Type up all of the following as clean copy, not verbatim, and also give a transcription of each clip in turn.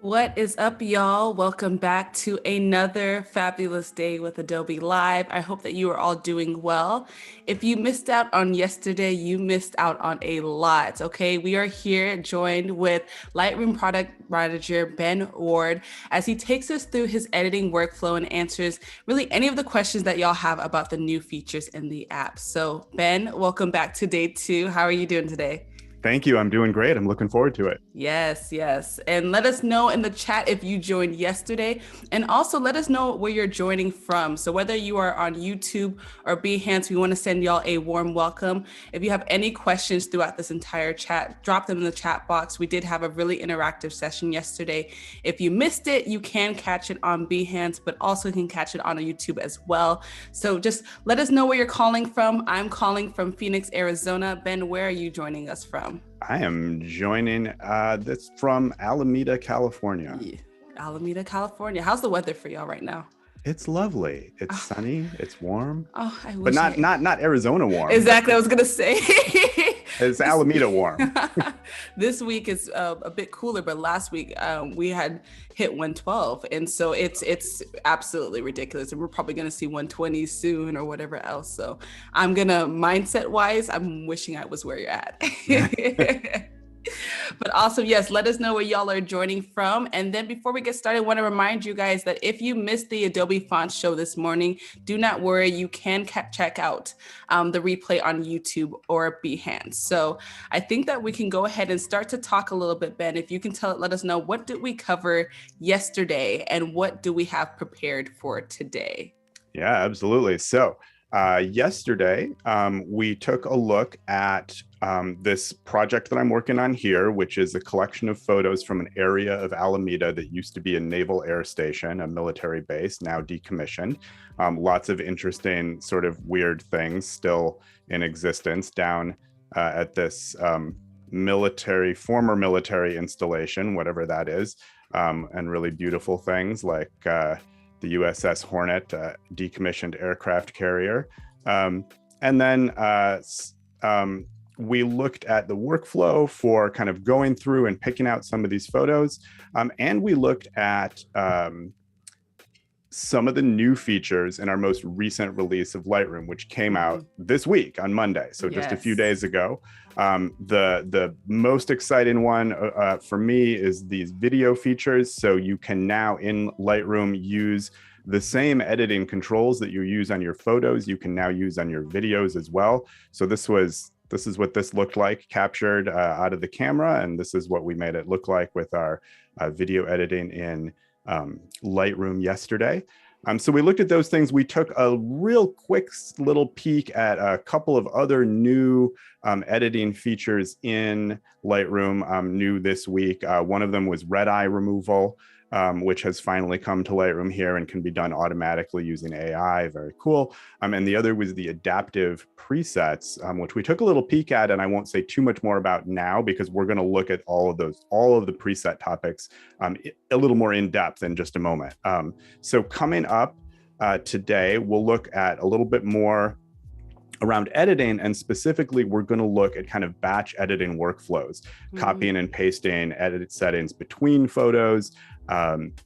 What is up, y'all? Welcome back to another fabulous day with Adobe Live. I hope that you are all doing well. If you missed out on yesterday, you missed out on a lot, okay? We are here joined with Lightroom product manager Ben Warde as he takes us through his editing workflow and answers really any of the questions that y'all have about the new features in the app. So, Ben, welcome back to day 2. How are you doing today? Thank you. I'm doing great. I'm looking forward to it. Yes, yes. And let us know in the chat if you joined yesterday. And also let us know where you're joining from. So whether you are on YouTube or Behance, we want to send y'all a warm welcome. If you have any questions throughout this entire chat, drop them in the chat box. We did have a really interactive session yesterday. If you missed it, you can catch it on Behance, but also can catch it on YouTube as well. So just let us know where you're calling from. I'm calling from Phoenix, Arizona. Ben, where are you joining us from? I am joining this from Alameda, California. Yeah. Alameda, California. How's the weather for y'all right now? It's lovely. It's sunny. It's warm. Oh, I but wish not Arizona warm. Exactly. I was gonna say. It's Alameda warm. This week is a bit cooler, but last week we had hit 112, and so it's absolutely ridiculous. And we're probably gonna see 120 soon or whatever else. So I'm gonna mindset wise, I'm wishing I was where you're at. But awesome. Yes, let us know where y'all are joining from. And then before we get started, I want to remind you guys that if you missed the Adobe Font Show this morning, do not worry. You can check out the replay on YouTube or Behance. So I think that we can go ahead and start to talk a little bit, Ben. If you can let us know, what did we cover yesterday and what do we have prepared for today? Yeah, absolutely. So yesterday, we took a look at this project that I'm working on here, which is a collection of photos from an area of Alameda that used to be a naval air station, a military base, now decommissioned. Lots of interesting sort of weird things still in existence down at this former military installation, whatever that is, and really beautiful things like the USS Hornet, decommissioned aircraft carrier. And then we looked at the workflow for kind of going through and picking out some of these photos. And we looked at some of the new features in our most recent release of Lightroom, which came out this week on Monday. So just a few days ago. The most exciting one for me is these video features. So you can now in Lightroom use the same editing controls that you use on your photos, you can now use on your videos as well. So this is what this looked like captured out of the camera. And this is what we made it look like with our video editing in Lightroom yesterday. So we looked at those things. We took a real quick little peek at a couple of other new editing features in Lightroom, new this week. One of them was red eye removal, which has finally come to Lightroom here and can be done automatically using AI. Very cool. And the other was the adaptive presets, which we took a little peek at, and I won't say too much more about now because we're going to look at all of the preset topics a little more in depth in just a moment. So coming up today, we'll look at a little bit more around editing, and specifically we're going to look at kind of batch editing workflows, copying and pasting edit settings between photos,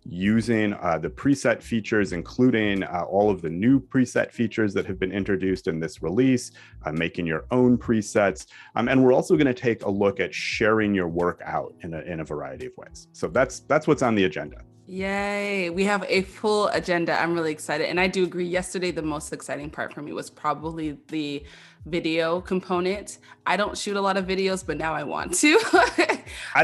using the preset features, including all of the new preset features that have been introduced in this release, making your own presets. And we're also going to take a look at sharing your work out in a variety of ways. So that's what's on the agenda. Yay. We have a full agenda. I'm really excited. And I do agree. Yesterday, the most exciting part for me was probably the video component. I don't shoot a lot of videos, but now I want to.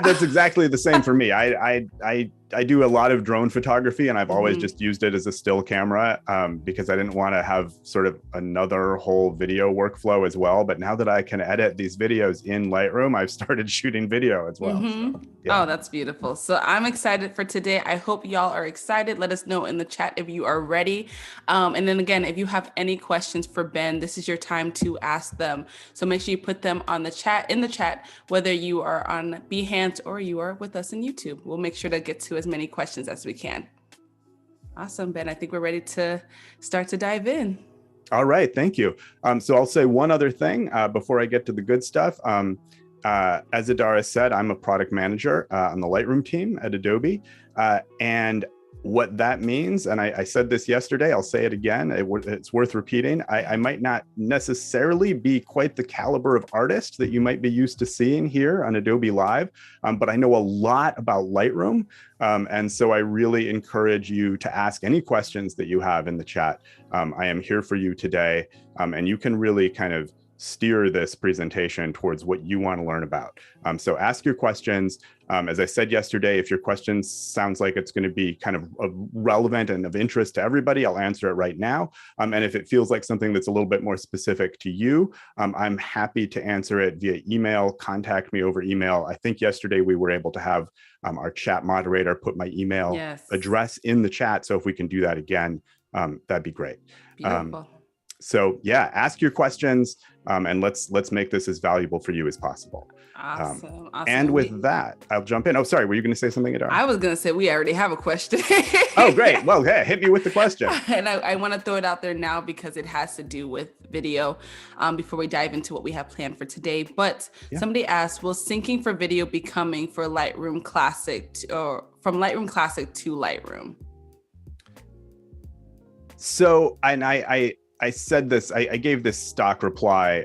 That's exactly the same for me. I do a lot of drone photography, and I've always just used it as a still camera because I didn't want to have sort of another whole video workflow as well. But now that I can edit these videos in Lightroom, I've started shooting video as well. So, yeah. Oh, that's beautiful. So I'm excited for today. I hope y'all are excited. Let us know in the chat if you are ready. And then again, if you have any questions for Ben, this is your time to ask them. So make sure you put them on the chat, whether you are on Behance or you are with us on YouTube. We'll make sure to get to as many questions as we can. Awesome, Ben. I think we're ready to start to dive in. All right, thank you. So I'll say one other thing before I get to the good stuff. as Adara said, I'm a product manager on the Lightroom team at Adobe. And what that means, and I said this yesterday, I'll say it again, it's worth repeating. I might not necessarily be quite the caliber of artist that you might be used to seeing here on Adobe Live, but I know a lot about Lightroom. And so I really encourage you to ask any questions that you have in the chat. I am here for you today, and you can really kind of steer this presentation towards what you want to learn about. So ask your questions. As I said yesterday, if your question sounds like it's going to be kind of relevant and of interest to everybody, I'll answer it right now. And if it feels like something that's a little bit more specific to you, I'm happy to answer it via email. Contact me over email. I think yesterday we were able to have our chat moderator put my email address in the chat. So if we can do that again, that'd be great. Beautiful. So yeah, ask your questions, and let's make this as valuable for you as possible. Awesome. And with that, I'll jump in. Oh, sorry, were you going to say something, Adara? I was going to say we already have a question. Oh, great. Well, hey, hit me with the question. And I want to throw it out there now because it has to do with video before we dive into what we have planned for today. But somebody asked, will syncing for video be coming for Lightroom Classic or from Lightroom Classic to Lightroom? So, and I said this, I gave this stock reply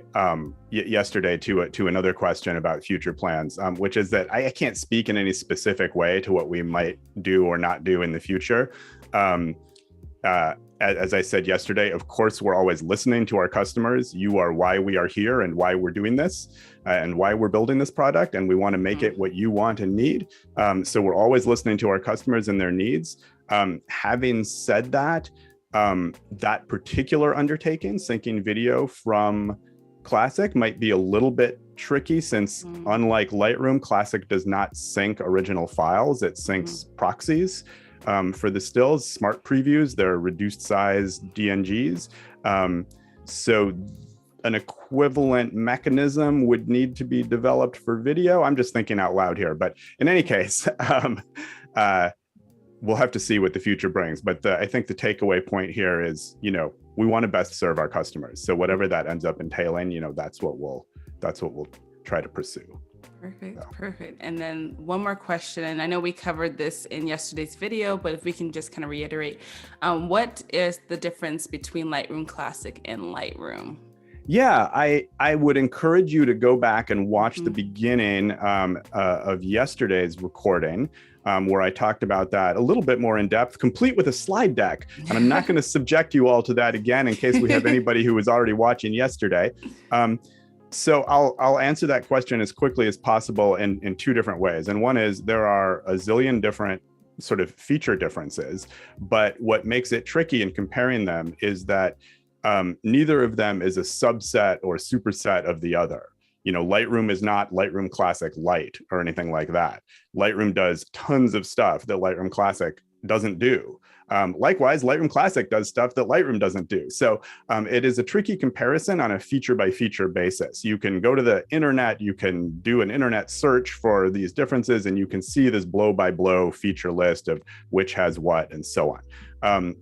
yesterday to another question about future plans, which is that I can't speak in any specific way to what we might do or not do in the future. As I said yesterday, of course, we're always listening to our customers. You are why we are here and why we're doing this and why we're building this product. And we want to make it what you want and need. So we're always listening to our customers and their needs. Having said that, that particular undertaking, syncing video from Classic, might be a little bit tricky since unlike Lightroom, Classic does not sync original files. It syncs proxies for the stills, smart previews. They're reduced size DNGs. So an equivalent mechanism would need to be developed for video. I'm just thinking out loud here, but in any case, we'll have to see what the future brings. But I think the takeaway point here is, we want to best serve our customers. So whatever that ends up entailing, that's what we'll try to pursue. Perfect. And then one more question, and I know we covered this in yesterday's video, but if we can just kind of reiterate, what is the difference between Lightroom Classic and Lightroom? Yeah, I would encourage you to go back and watch the beginning of yesterday's recording, where I talked about that a little bit more in depth, complete with a slide deck. And I'm not going to subject you all to that again in case we have anybody who was already watching yesterday. So I'll answer that question as quickly as possible in two different ways. And one is there are a zillion different sort of feature differences, but what makes it tricky in comparing them is that neither of them is a subset or superset of the other. Lightroom is not Lightroom Classic Lite or anything like that. Lightroom does tons of stuff that Lightroom Classic doesn't do. Likewise, Lightroom Classic does stuff that Lightroom doesn't do. So it is a tricky comparison on a feature by feature basis. You can go to the internet, you can do an internet search for these differences, and you can see this blow by blow feature list of which has what and so on.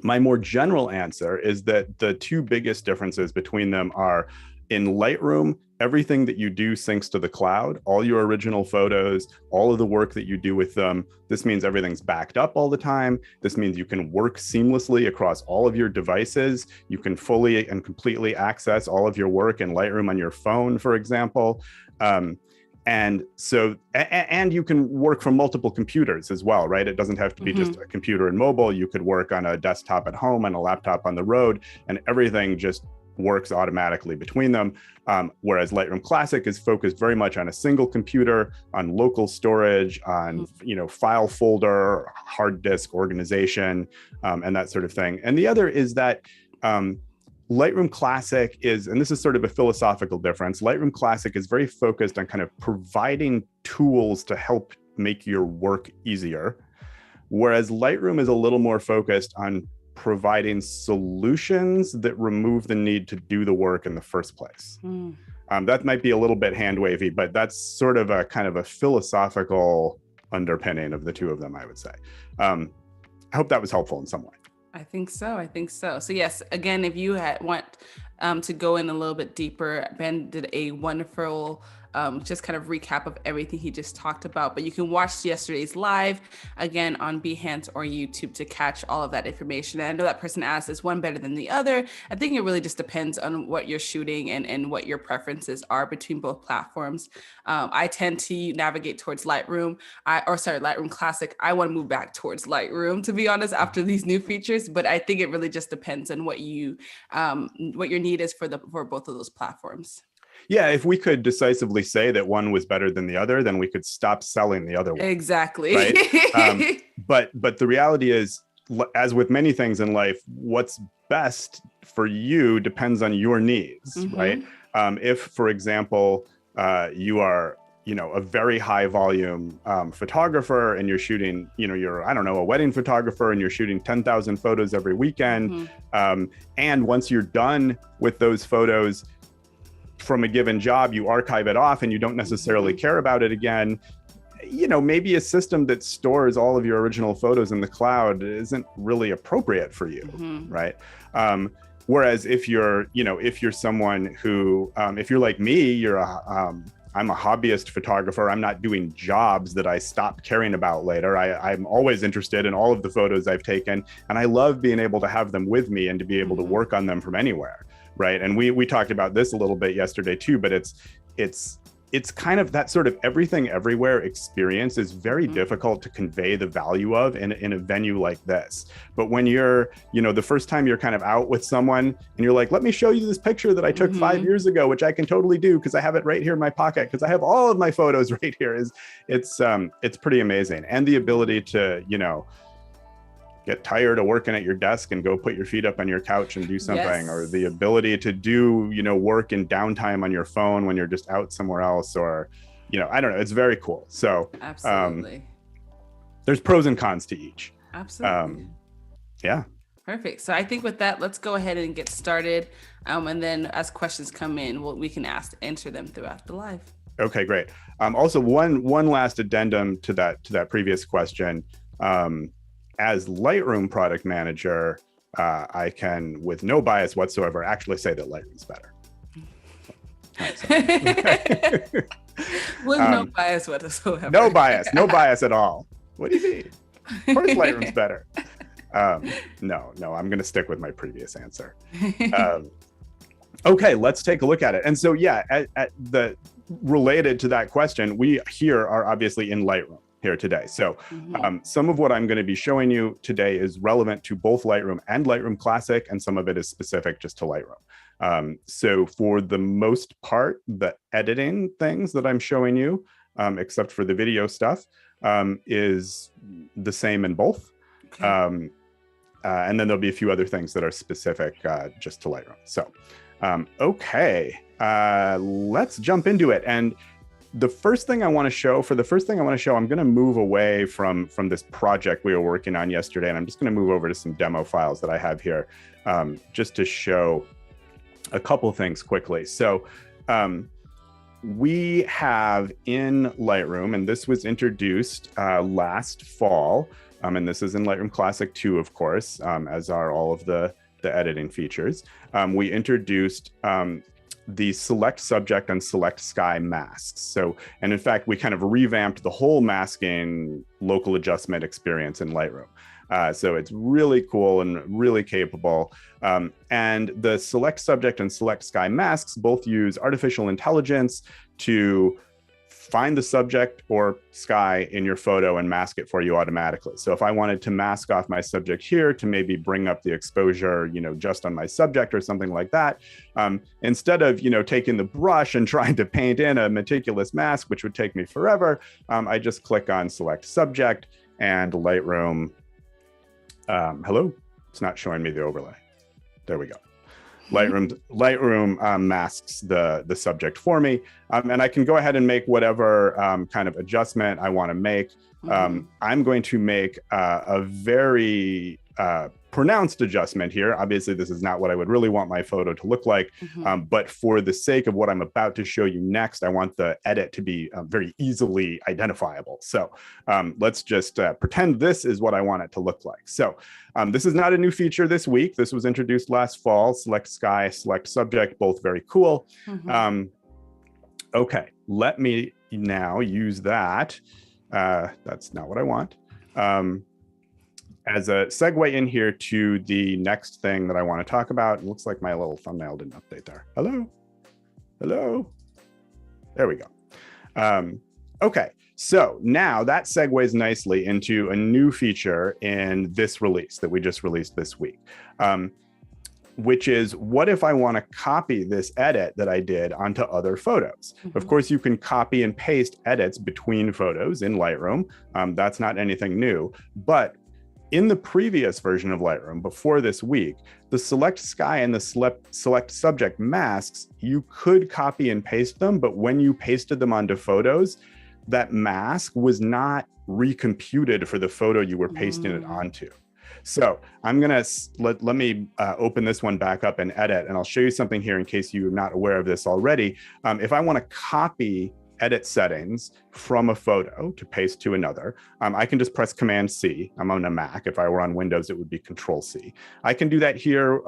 My more general answer is that the two biggest differences between them are in Lightroom, everything that you do syncs to the cloud, all your original photos, all of the work that you do with them. This means everything's backed up all the time. This means you can work seamlessly across all of your devices. You can fully and completely access all of your work in Lightroom on your phone, for example. And you can work from multiple computers as well, right? It doesn't have to be just a computer and mobile. You could work on a desktop at home and a laptop on the road, and everything just works automatically between them. Whereas Lightroom Classic is focused very much on a single computer, on local storage, on file folder, hard disk organization, and that sort of thing. And the other is that Lightroom Classic is, and this is sort of a philosophical difference, Lightroom Classic is very focused on kind of providing tools to help make your work easier, whereas Lightroom is a little more focused on providing solutions that remove the need to do the work in the first place. That might be a little bit hand wavy, but that's sort of a kind of a philosophical underpinning of the two of them, I would say. I hope that was helpful in some way. I think so. So yes, again, if you want to go in a little bit deeper, Ben did a wonderful just kind of recap of everything he just talked about. But you can watch yesterday's live again on Behance or YouTube to catch all of that information. And I know that person asked, is one better than the other? I think it really just depends on what you're shooting and what your preferences are between both platforms. I tend to navigate towards Lightroom, Lightroom Classic. I want to move back towards Lightroom, to be honest, after these new features. But I think it really just depends on what your need is for both of those platforms. Yeah, if we could decisively say that one was better than the other, then we could stop selling the other one. Exactly. Right? But the reality is, as with many things in life, what's best for you depends on your needs, right? If, for example, you are, a very high volume photographer, and you're shooting, you're, I don't know, a wedding photographer, and you're shooting 10,000 photos every weekend. And once you're done with those photos from a given job, you archive it off and you don't necessarily care about it again. Maybe a system that stores all of your original photos in the cloud isn't really appropriate for you, right? Whereas if you're someone who, if you're like me, I'm a hobbyist photographer. I'm not doing jobs that I stop caring about later. I'm always interested in all of the photos I've taken, and I love being able to have them with me and to be able to work on them from anywhere, right? And we talked about this a little bit yesterday too, but it's kind of that sort of everything everywhere experience is very difficult to convey the value of in a venue like this. But when you're, the first time you're kind of out with someone and you're like, let me show you this picture that I took 5 years ago, which I can totally do because I have it right here in my pocket, because I have all of my photos right here, it's pretty amazing. And the ability to, get tired of working at your desk and go put your feet up on your couch and do something, or the ability to do, work in downtime on your phone when you're just out somewhere else, or, I don't know, it's very cool. So absolutely, there's pros and cons to each. Absolutely. Yeah. Perfect. So I think with that, let's go ahead and get started. And then as questions come in, we can answer them throughout the live. Okay, great. Also, one last addendum to that previous question. As Lightroom product manager, I can, with no bias whatsoever, actually say that Lightroom's better. With no bias whatsoever. No bias at all. What do you mean? Of course Lightroom's better. No, I'm going to stick with my previous answer. Okay, let's take a look at it. And so, related to that question, we here are obviously in Lightroom here today. So some of what I'm going to be showing you today is relevant to both Lightroom and Lightroom Classic, and some of it is specific just to Lightroom. So for the most part, the editing things that I'm showing you, except for the video stuff, is the same in both. Okay. And then there'll be a few other things that are specific just to Lightroom. So, okay, let's jump into it. And the first thing I want to show, I'm going to move away from this project we were working on yesterday, and I'm just going to move over to some demo files that I have here, just to show a couple things quickly. So we have in Lightroom, and this was introduced last fall, and this is in Lightroom Classic 2, of course, as are all of the editing features. We introduced the select subject and select sky masks. So, and in fact, we kind of revamped the whole masking local adjustment experience in Lightroom. So it's really cool and really capable. And the select subject and select sky masks both use artificial intelligence to find the subject or sky in your photo and mask it for you automatically. So if I wanted to mask off my subject here to maybe bring up the exposure, just on my subject or something like that, instead of, taking the brush and trying to paint in a meticulous mask, which would take me forever, I just click on select subject, and Lightroom, hello, it's not showing me the overlay. There we go. Lightroom masks the subject for me, and I can go ahead and make whatever kind of adjustment I want to make. I'm going to make a very pronounced adjustment here. Obviously, this is not what I would really want my photo to look like, but for the sake of what I'm about to show you next, I want the edit to be very easily identifiable. So let's just pretend this is what I want it to look like. So this is not a new feature this week. This was introduced last fall. Select sky, select subject, both very cool. Okay, let me now use that. That's not what I want. As a segue in here to the next thing that I want to talk about. It looks like my little thumbnail didn't update there. Hello? Hello? There we go. Okay, so now that segues nicely into a new feature in this release that we just released this week, which is, what if I want to copy this edit that I did onto other photos? Of course, you can copy and paste edits between photos in Lightroom. That's not anything new, but in the previous version of Lightroom, before this week, the select sky and the select subject masks, you could copy and paste them, but when you pasted them onto photos, that mask was not recomputed for the photo you were pasting it onto. So I'm gonna, let me open this one back up and edit, and I'll show you something here in case you're not aware of this already. If I wanna copy edit settings from a photo to paste to another, I can just press Command C. I'm on a Mac. If I were on Windows, it would be Control C. I can do that here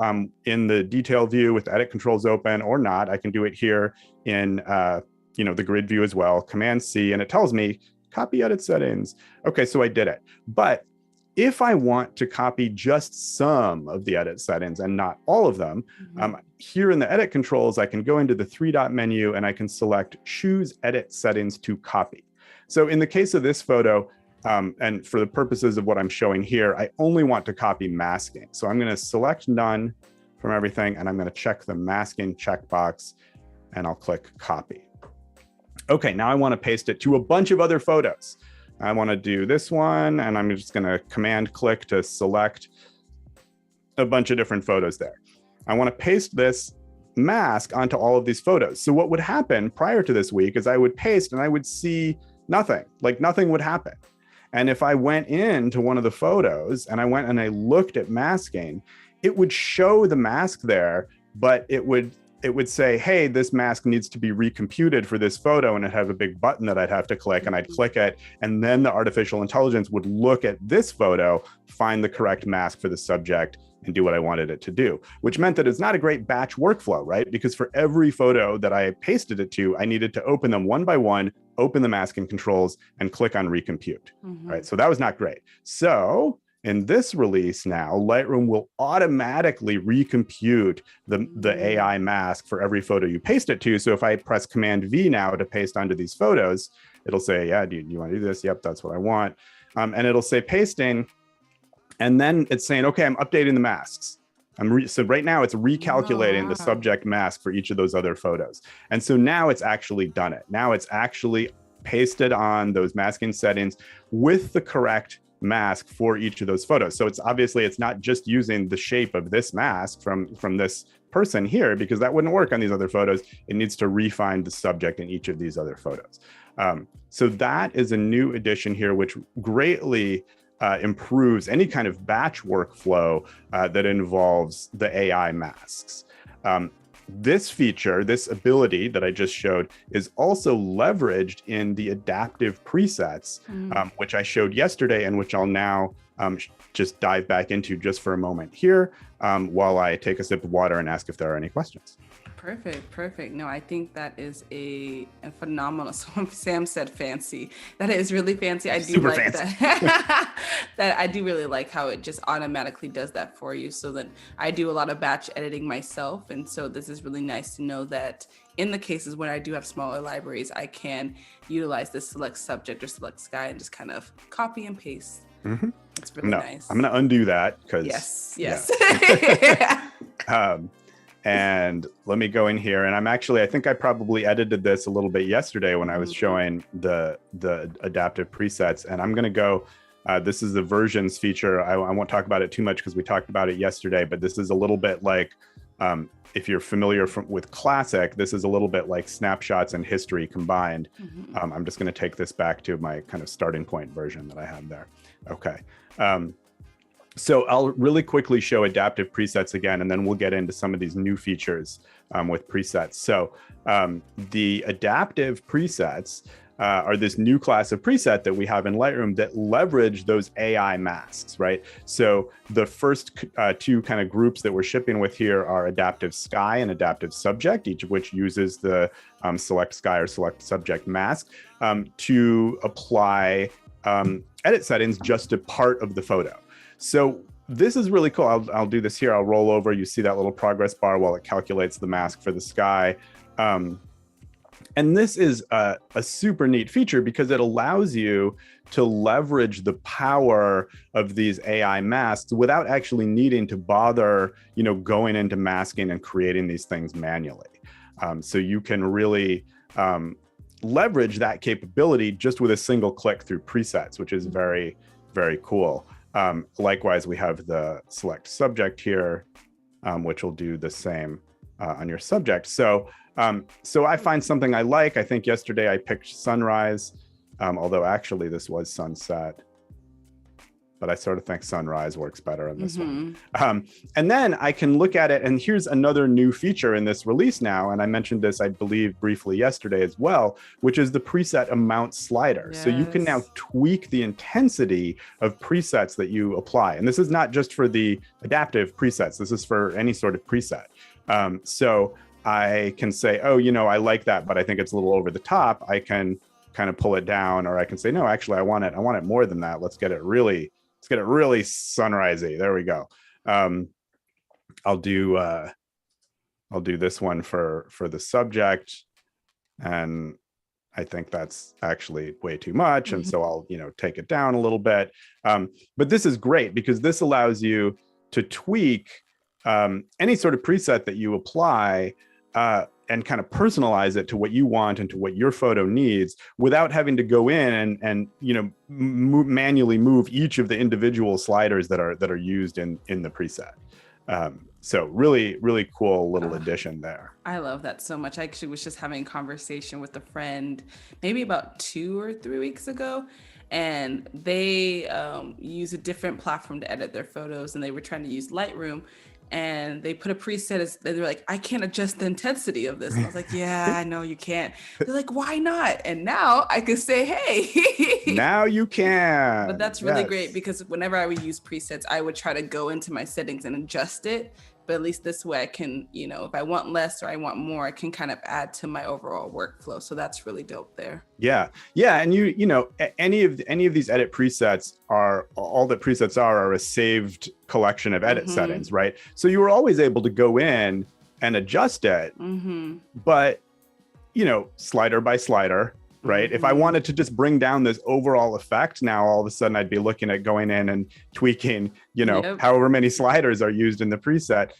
in the detail view with edit controls open, or not. I can do it here in the grid view as well, Command C, and it tells me copy edit settings. Okay, so I did it. But if I want to copy just some of the edit settings and not all of them, here in the edit controls, I can go into the 3-dot menu and I can select choose edit settings to copy. So in the case of this photo, and for the purposes of what I'm showing here, I only want to copy masking. So I'm going to select none from everything, and I'm going to check the masking checkbox, and I'll click copy. Okay, now I want to paste it to a bunch of other photos. I want to do this one, and I'm just going to command click to select a bunch of different photos there. I want to paste this mask onto all of these photos. So what would happen prior to this week is I would paste and I would see nothing, like nothing would happen. And if I went into one of the photos and I went and I looked at masking, it would show the mask there, but it would say, hey, this mask needs to be recomputed for this photo, and it have a big button that I'd have to click, and I'd click it, and then the artificial intelligence would look at this photo, find the correct mask for the subject, and do what I wanted it to do, which meant that it's not a great batch workflow, right? Because for every photo that I pasted it to, I needed to open them one by one, open the masking controls, and click on recompute, right? So that was not great. So in this release now, Lightroom will automatically recompute the AI mask for every photo you paste it to. So if I press Command V now to paste onto these photos, it'll say, yeah, do you want to do this? Yep, that's what I want. And it'll say pasting. And then it's saying, okay, I'm updating the masks. So right now it's recalculating the subject mask for each of those other photos. And so now it's actually done it. Now it's actually pasted on those masking settings with the correct mask for each of those photos. So it's not just using the shape of this mask from this person here, because that wouldn't work on these other photos. It needs to refine the subject in each of these other photos. So that is a new addition here, which greatly improves any kind of batch workflow that involves the AI masks. This feature, this ability that I just showed, is also leveraged in the adaptive presets, which I showed yesterday and which I'll now just dive back into just for a moment here while I take a sip of water and ask if there are any questions. Perfect. No, I think that is a phenomenal. So Sam said fancy. That is really fancy. I do Super like fancy. that. That I do really like how it just automatically does that for you. So that I do a lot of batch editing myself. And so this is really nice to know that in the cases when I do have smaller libraries, I can utilize this select subject or select sky and just kind of copy and paste. It's really nice. I'm going to undo that because yes. Yeah. And let me go in here, and I think I probably edited this a little bit yesterday when I was showing the adaptive presets, and I'm going to go, this is the versions feature. I won't talk about it too much because we talked about it yesterday, but this is a little bit like, if you're familiar with Classic, this is a little bit like snapshots and history combined. I'm just going to take this back to my kind of starting point version that I have there. Okay. So I'll really quickly show adaptive presets again, and then we'll get into some of these new features with presets. So the adaptive presets are this new class of preset that we have in Lightroom that leverage those AI masks, right? So the first two kind of groups that we're shipping with here are Adaptive Sky and Adaptive Subject, each of which uses the Select Sky or Select Subject mask to apply edit settings just to part of the photo. So this is really cool. I'll do this here. I'll roll over. You see that little progress bar while it calculates the mask for the sky. And this is a super neat feature because it allows you to leverage the power of these AI masks without actually needing to bother, going into masking and creating these things manually. So you can really leverage that capability just with a single click through presets, which is very, very cool. Likewise, we have the Select Subject here, which will do the same on your subject. So I find something I like. I think yesterday I picked sunrise, although actually this was sunset. But I sort of think sunrise works better in this one. And then I can look at it, and here's another new feature in this release now, and I mentioned this, I believe, briefly yesterday as well, which is the preset amount slider. Yes. So you can now tweak the intensity of presets that you apply. And this is not just for the adaptive presets, this is for any sort of preset. So I can say, oh, I like that, but I think it's a little over the top. I can kind of pull it down, or I can say, no, actually, I want it more than that. Let's get it really sunrisey. There we go. I'll do this one for the subject, and I think that's actually way too much, and so I'll take it down a little bit. But this is great because this allows you to tweak any sort of preset that you apply and kind of personalize it to what you want and to what your photo needs without having to go in and manually move each of the individual sliders that are used in the preset. So really, really cool little addition there. I love that so much. I actually was just having a conversation with a friend maybe about 2 or 3 weeks ago, and they use a different platform to edit their photos, and they were trying to use Lightroom. And they put a preset, they were like, I can't adjust the intensity of this. And I was like, yeah, I know you can't. They're like, why not? And now I can say, hey. Now you can. But that's really great because whenever I would use presets, I would try to go into my settings and adjust it. But at least this way I can, if I want less or I want more, I can kind of add to my overall workflow. So that's really dope there. Yeah. And any of these edit presets all that presets are a saved collection of edit settings, right? So you were always able to go in and adjust it, but slider by slider, right? If I wanted to just bring down this overall effect, now all of a sudden I'd be looking at going in and tweaking, however many sliders are used in the preset.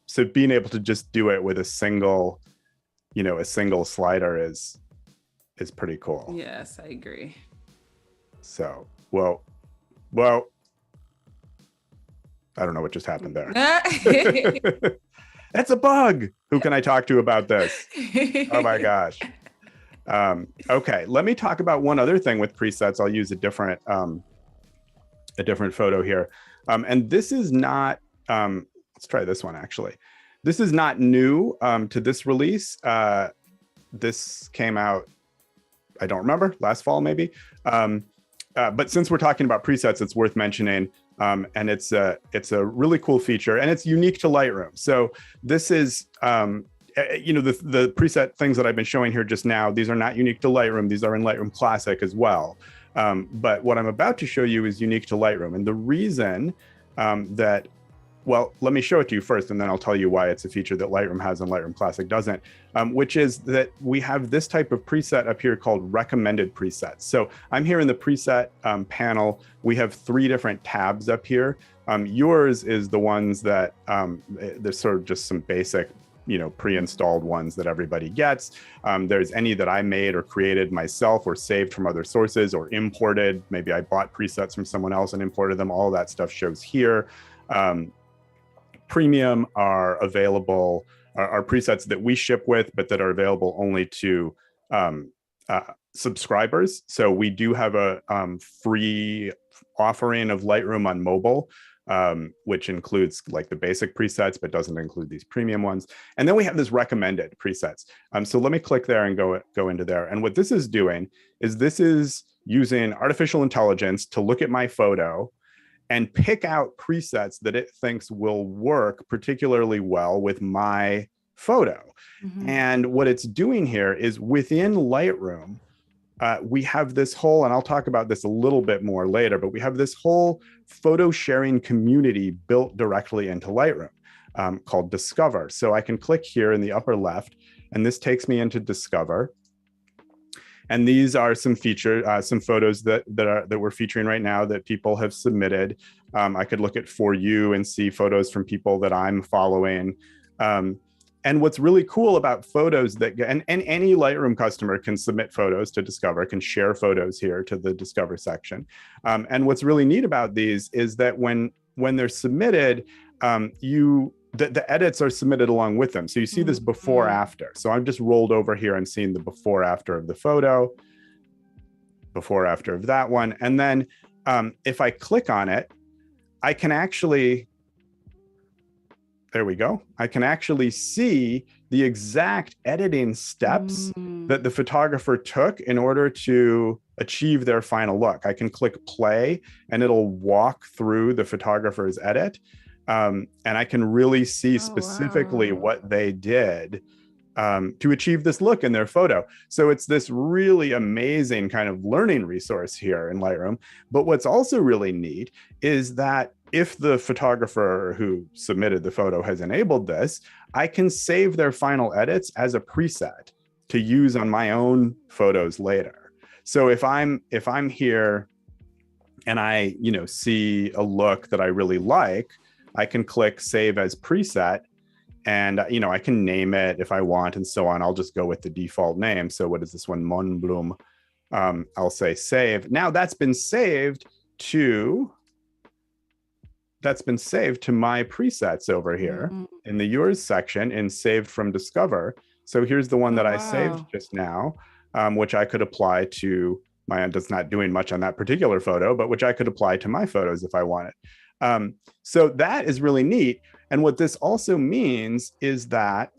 So being able to just do it with a single slider is pretty cool. Yes, I agree. So, well, I don't know what just happened there. That's a bug. Who can I talk to about this? Oh my gosh. Okay, let me talk about one other thing with presets. I'll use a different photo here. And this is not, let's try this one actually. This is not new to this release. This came out, I don't remember, last fall maybe. But since we're talking about presets, it's worth mentioning. And it's a really cool feature, and it's unique to Lightroom. So this is, the preset things that I've been showing here just now, these are not unique to Lightroom. These are in Lightroom Classic as well. But what I'm about to show you is unique to Lightroom. And the reason well, let me show it to you first, and then I'll tell you why it's a feature that Lightroom has and Lightroom Classic doesn't, which is that we have this type of preset up here called recommended presets. So I'm here in the preset panel. We have 3 different tabs up here. Yours is the ones that there's sort of just some basic pre-installed ones that everybody gets. There's any that I made or created myself or saved from other sources or imported. Maybe I bought presets from someone else and imported them. All that stuff shows here. Premium are available, are presets that we ship with, but that are available only to subscribers. So we do have a free offering of Lightroom on mobile. which includes like the basic presets, but doesn't include these premium ones. And then we have this recommended presets. So let me click there and go into there. And what this is doing is this is using artificial intelligence to look at my photo and pick out presets that it thinks will work particularly well with my photo. Mm-hmm. And what it's doing here is within Lightroom, we have this whole, and I'll talk about this a little bit more later, but we have this whole photo sharing community built directly into Lightroom called Discover. So I can click here in the upper left, and this takes me into Discover. And these are some photos that we're featuring right now that people have submitted. I could look at For You and see photos from people that I'm following. And what's really cool about photos and any Lightroom customer can submit photos to Discover, can share photos here to the Discover section. And what's really neat about these is that when they're submitted, the edits are submitted along with them. So you see this before after. So I've just rolled over here and seen the before after of the photo, before after of that one. And then if I click on it, I can actually, there we go. I can actually see the exact editing steps that the photographer took in order to achieve their final look. I can click play and it'll walk through the photographer's edit. And I can really see specifically what they did to achieve this look in their photo. So it's this really amazing kind of learning resource here in Lightroom. But what's also really neat is that if the photographer who submitted the photo has enabled this, I can save their final edits as a preset to use on my own photos later. So if I'm here and I, see a look that I really like, I can click Save as Preset, and I can name it if I want and so on. I'll just go with the default name. So what is this one? Monbloom. I'll say Save. Now that's been saved to my presets over here in the Yours section in Saved from Discover. So here's the one that I saved just now, which I could apply to my, that's not doing much on that particular photo, but which I could apply to my photos if I wanted. So that is really neat. And what this also means is that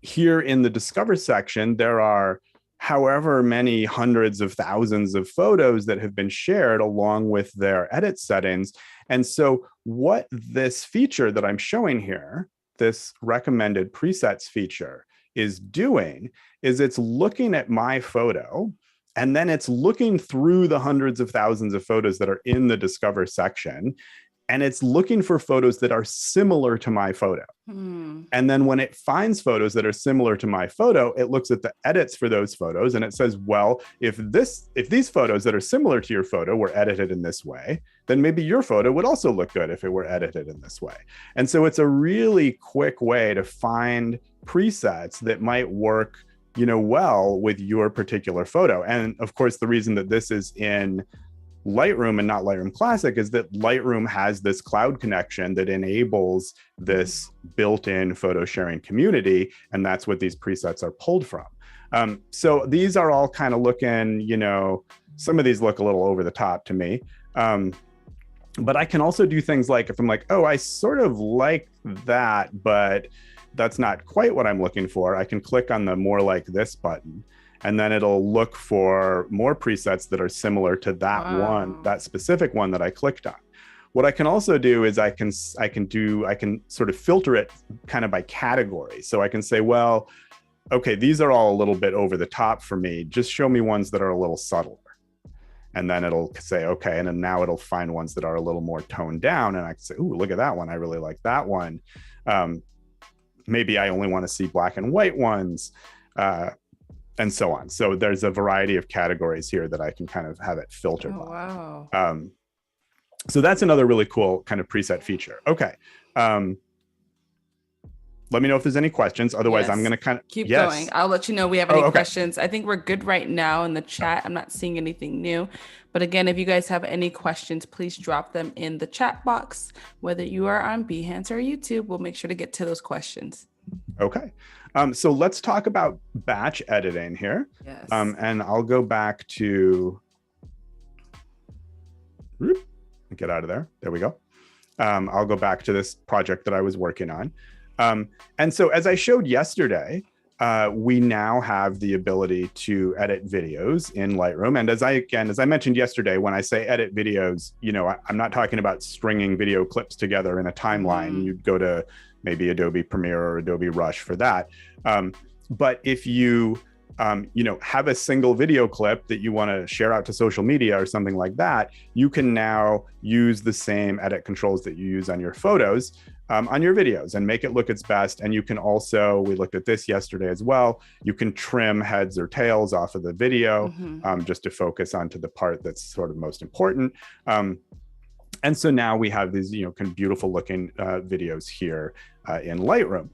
here in the Discover section, there are however many hundreds of thousands of photos that have been shared along with their edit settings. And so what this feature that I'm showing here, this recommended presets feature, is doing is it's looking at my photo, and then it's looking through the hundreds of thousands of photos that are in the Discover section, and it's looking for photos that are similar to my photo. And then when it finds photos that are similar to my photo, it looks at the edits for those photos, and it says, well, if these photos that are similar to your photo were edited in this way, then maybe your photo would also look good if it were edited in this way. And so it's a really quick way to find presets that might work well with your particular photo. And of course, the reason that this is in Lightroom and not Lightroom Classic is that Lightroom has this cloud connection that enables this built-in photo sharing community, and that's what these presets are pulled from. So these are all kind of looking, some of these look a little over the top to me. But I can also do things like, if I'm like, oh, I sort of like that, but that's not quite what I'm looking for, I can click on the More Like This button, and then it'll look for more presets that are similar to that one, that specific one that I clicked on. What I can also do is I can sort of filter it kind of by category. So I can say, well, okay, these are all a little bit over the top for me. Just show me ones that are a little subtler. And then it'll say, okay, and then now it'll find ones that are a little more toned down. And I can say, ooh, look at that one. I really like that one. Maybe I only want to see black and white ones. And so on. So there's a variety of categories here that I can kind of have it filtered by. Wow. So that's another really cool kind of preset feature. Okay. Let me know if there's any questions. Otherwise, I'm going to kind of keep going. I'll let you know if we have any questions. I think we're good right now in the chat. I'm not seeing anything new. But again, if you guys have any questions, please drop them in the chat box. Whether you are on Behance or YouTube, we'll make sure to get to those questions. Okay. So let's talk about batch editing here. Yes. And I'll go back to, get out of there. There we go. I'll go back to this project that I was working on. And so as I showed yesterday, we now have the ability to edit videos in Lightroom. And as I mentioned yesterday, when I say edit videos, I'm not talking about stringing video clips together in a timeline. You'd go to maybe Adobe Premiere or Adobe Rush for that. But if you have a single video clip that you want to share out to social media or something like that, you can now use the same edit controls that you use on your photos on your videos and make it look its best. And you can also, we looked at this yesterday as well, you can trim heads or tails off of the video just to focus onto the part that's sort of most important. And so now we have these, kind of beautiful looking videos here in Lightroom.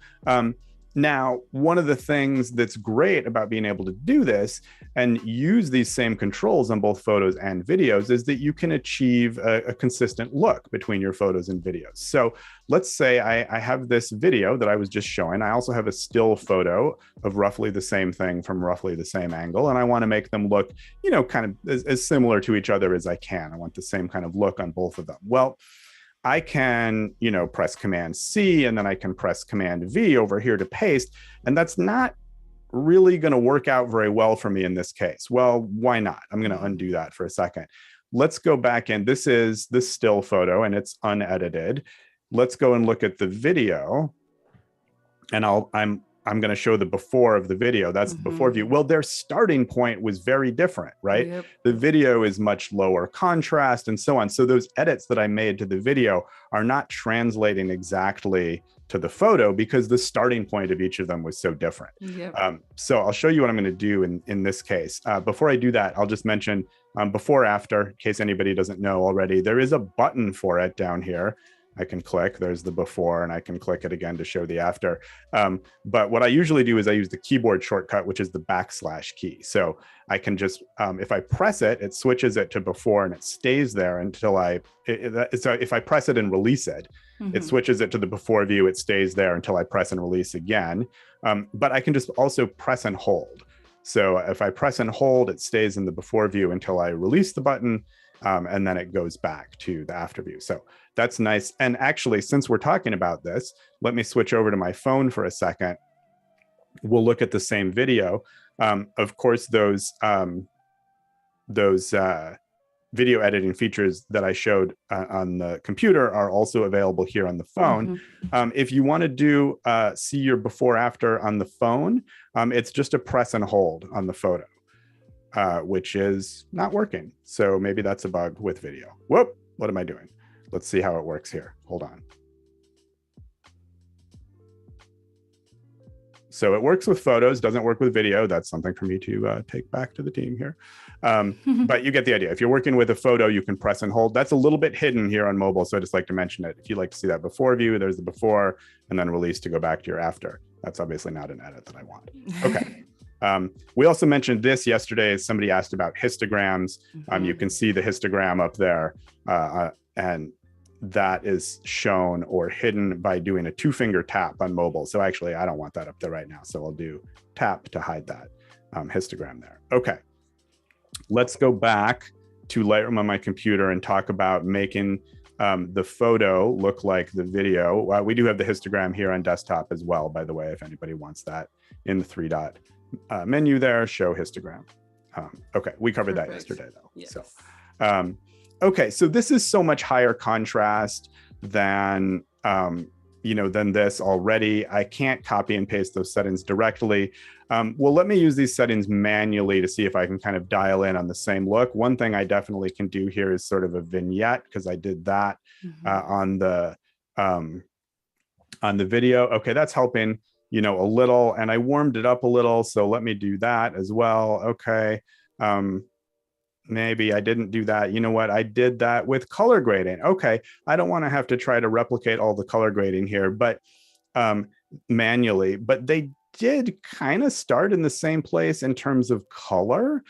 Now, one of the things that's great about being able to do this and use these same controls on both photos and videos is that you can achieve a consistent look between your photos and videos. So let's say I have this video that I was just showing. I also have a still photo of roughly the same thing from roughly the same angle. And I want to make them look, kind of as similar to each other as I can. I want the same kind of look on both of them. Well, I can, press Command C and then I can press Command V over here to paste. And that's not really going to work out very well for me in this case. Well, why not? I'm going to undo that for a second. Let's go back in. This is the still photo and it's unedited. Let's go and look at the video. And I'm going to show the before of the video. That's the before view. Well, their starting point was very different, right? Yep. The video is much lower contrast and so on. So those edits that I made to the video are not translating exactly to the photo because the starting point of each of them was so different. Yep. So I'll show you what I'm going to do in this case. Before I do that, I'll just mention before, after, in case anybody doesn't know already, there is a button for it down here. I can click, there's the before, and I can click it again to show the after. But what I usually do is I use the keyboard shortcut, which is the / key. So I can just, if I press it, it switches it to before and it stays there until so if I press it and release it, it switches it to the before view, it stays there until I press and release again. But I can just also press and hold. So if I press and hold, it stays in the before view until I release the button. And then it goes back to the after view. So that's nice. And actually, since we're talking about this, let me switch over to my phone for a second. We'll look at the same video. Of course, those video editing features that I showed on the computer are also available here on the phone. If you want to do see your before after on the phone, it's just a press and hold on the photo. Which is not working. So maybe that's a bug with video. Whoop, what am I doing? Let's see how it works here. Hold on. So it works with photos, doesn't work with video. That's something for me to take back to the team here. But you get the idea. If you're working with a photo, you can press and hold. That's a little bit hidden here on mobile. So I just like to mention it. If you'd like to see that before view, there's the before and then release to go back to your after. That's obviously not an edit that I want. Okay. We also mentioned this yesterday as somebody asked about histograms. You can see the histogram up there and that is shown or hidden by doing a 2-finger tap on mobile. So actually, I don't want that up there right now. So I'll do tap to hide that histogram there. Okay, let's go back to Lightroom on my computer and talk about making the photo look like the video. We do have the histogram here on desktop as well, by the way, if anybody wants that in the 3-dot menu there, show histogram. Okay, we covered that yesterday though. Yes. So, okay, so this is so much higher contrast than than this already. I can't copy and paste those settings directly. Well, let me use these settings manually to see if I can kind of dial in on the same look. One thing I definitely can do here is sort of a vignette because I did that on the video. Okay, that's helping. A little, and I warmed it up a little. So let me do that as well. Okay. Maybe I didn't do that. You know what? I did that with color grading. Okay. I don't want to have to try to replicate all the color grading here, but manually, but they did kind of start in the same place in terms of color.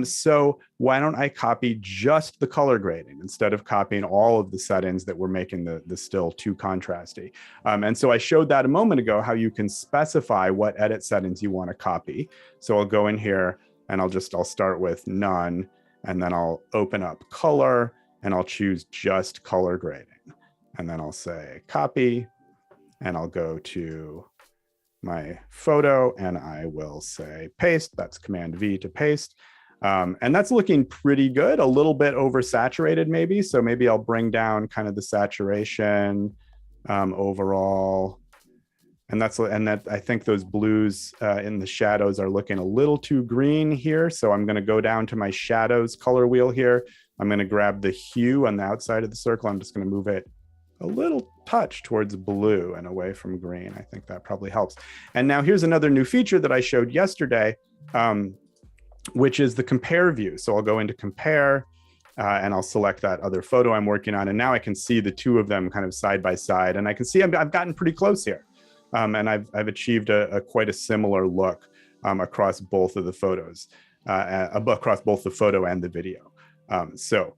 So why don't I copy just the color grading instead of copying all of the settings that were making the still too contrasty. And so I showed that a moment ago, how you can specify what edit settings you want to copy. So I'll go in here and I'll start with none, and then I'll open up color and I'll choose just color grading. and then I'll say copy, and I'll go to my photo and I will say paste. That's Command V to paste. And that's looking pretty good, a little bit oversaturated maybe. So maybe I'll bring down kind of the saturation overall. And that I think those blues in the shadows are looking a little too green here. So I'm going to go down to my shadows color wheel here. I'm going to grab the hue on the outside of the circle. I'm just going to move it a little touch towards blue and away from green. I think that probably helps. And now here's another new feature that I showed yesterday, which is the compare view. So I'll go into compare and I'll select that other photo I'm working on. And now I can see the two of them kind of side by side. And I can see I've gotten pretty close here. And I've achieved quite a similar look across both of the photos, across both the photo and the video. So